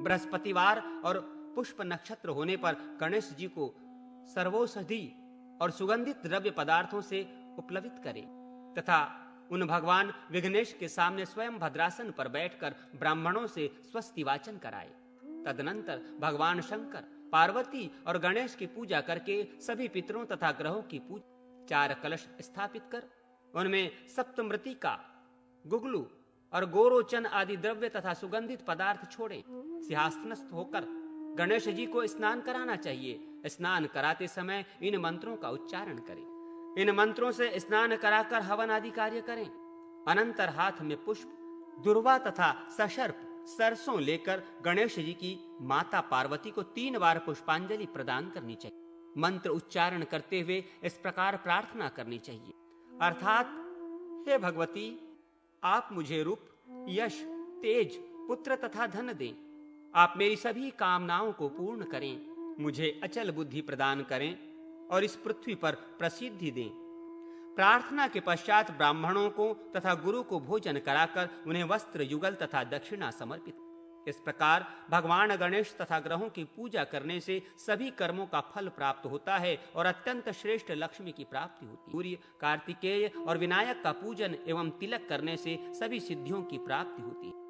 बृहस्पतिवार और पुष्प नक्षत्र होने पर गणेश जी को सर्वौषधि और सुगंधित द्रव्य पदार्थों से उपलवित करें तथा उन भगवान विघ्नेश के सामने स्वयं भद्रासन पर बैठकर ब्राह्मणों से स्वस्ति वाचन कराए। तदनंतर भगवान शंकर, पार्वती और गणेश की पूजा करके सभी पितरों तथा ग्रहों की पूजा, 4 कलश स्थापित कर उनमें सप्तमृतिका, गुगलू और गोरोचन आदि द्रव्य तथा सुगंधित पदार्थ छोड़े। सिंहासनस्थ होकर गणेश जी को स्नान कराना चाहिए। स्नान कराते समय इन मंत्रों का उच्चारण करें। इन मंत्रों से स्नान कराकर हवन आदि कार्य करें। अनंतर हाथ में पुष्प, दुर्वा तथा सशर्प सरसों लेकर गणेश जी की माता पार्वती को 3 बार पुष्पांजलि प्रदान करनी चाहिए। मंत्र उच्चारण करते हुए इस प्रकार प्रार्थना करनी चाहिए, अर्थात हे भगवती, आप मुझे रूप, यश, तेज, पुत्र तथा धन दें। आप मेरी सभी कामनाओं को पूर्ण करें, मुझे अचल बुद्धि प्रदान करें और इस पृथ्वी पर प्रसिद्धि दें। प्रार्थना के पश्चात ब्राह्मणों को तथा गुरु को भोजन कराकर उन्हें वस्त्र, युगल तथा दक्षिणा समर्पित। इस प्रकार भगवान गणेश तथा ग्रहों की पूजा करने से सभी कर्मों का फल प्राप्त होता है और अत्यंत श्रेष्ठ लक्ष्मी की प्राप्ति होती है। सूर्य, कार्तिकेय और विनायक का पूजन एवं तिलक करने से सभी सिद्धियों की प्राप्ति होती है।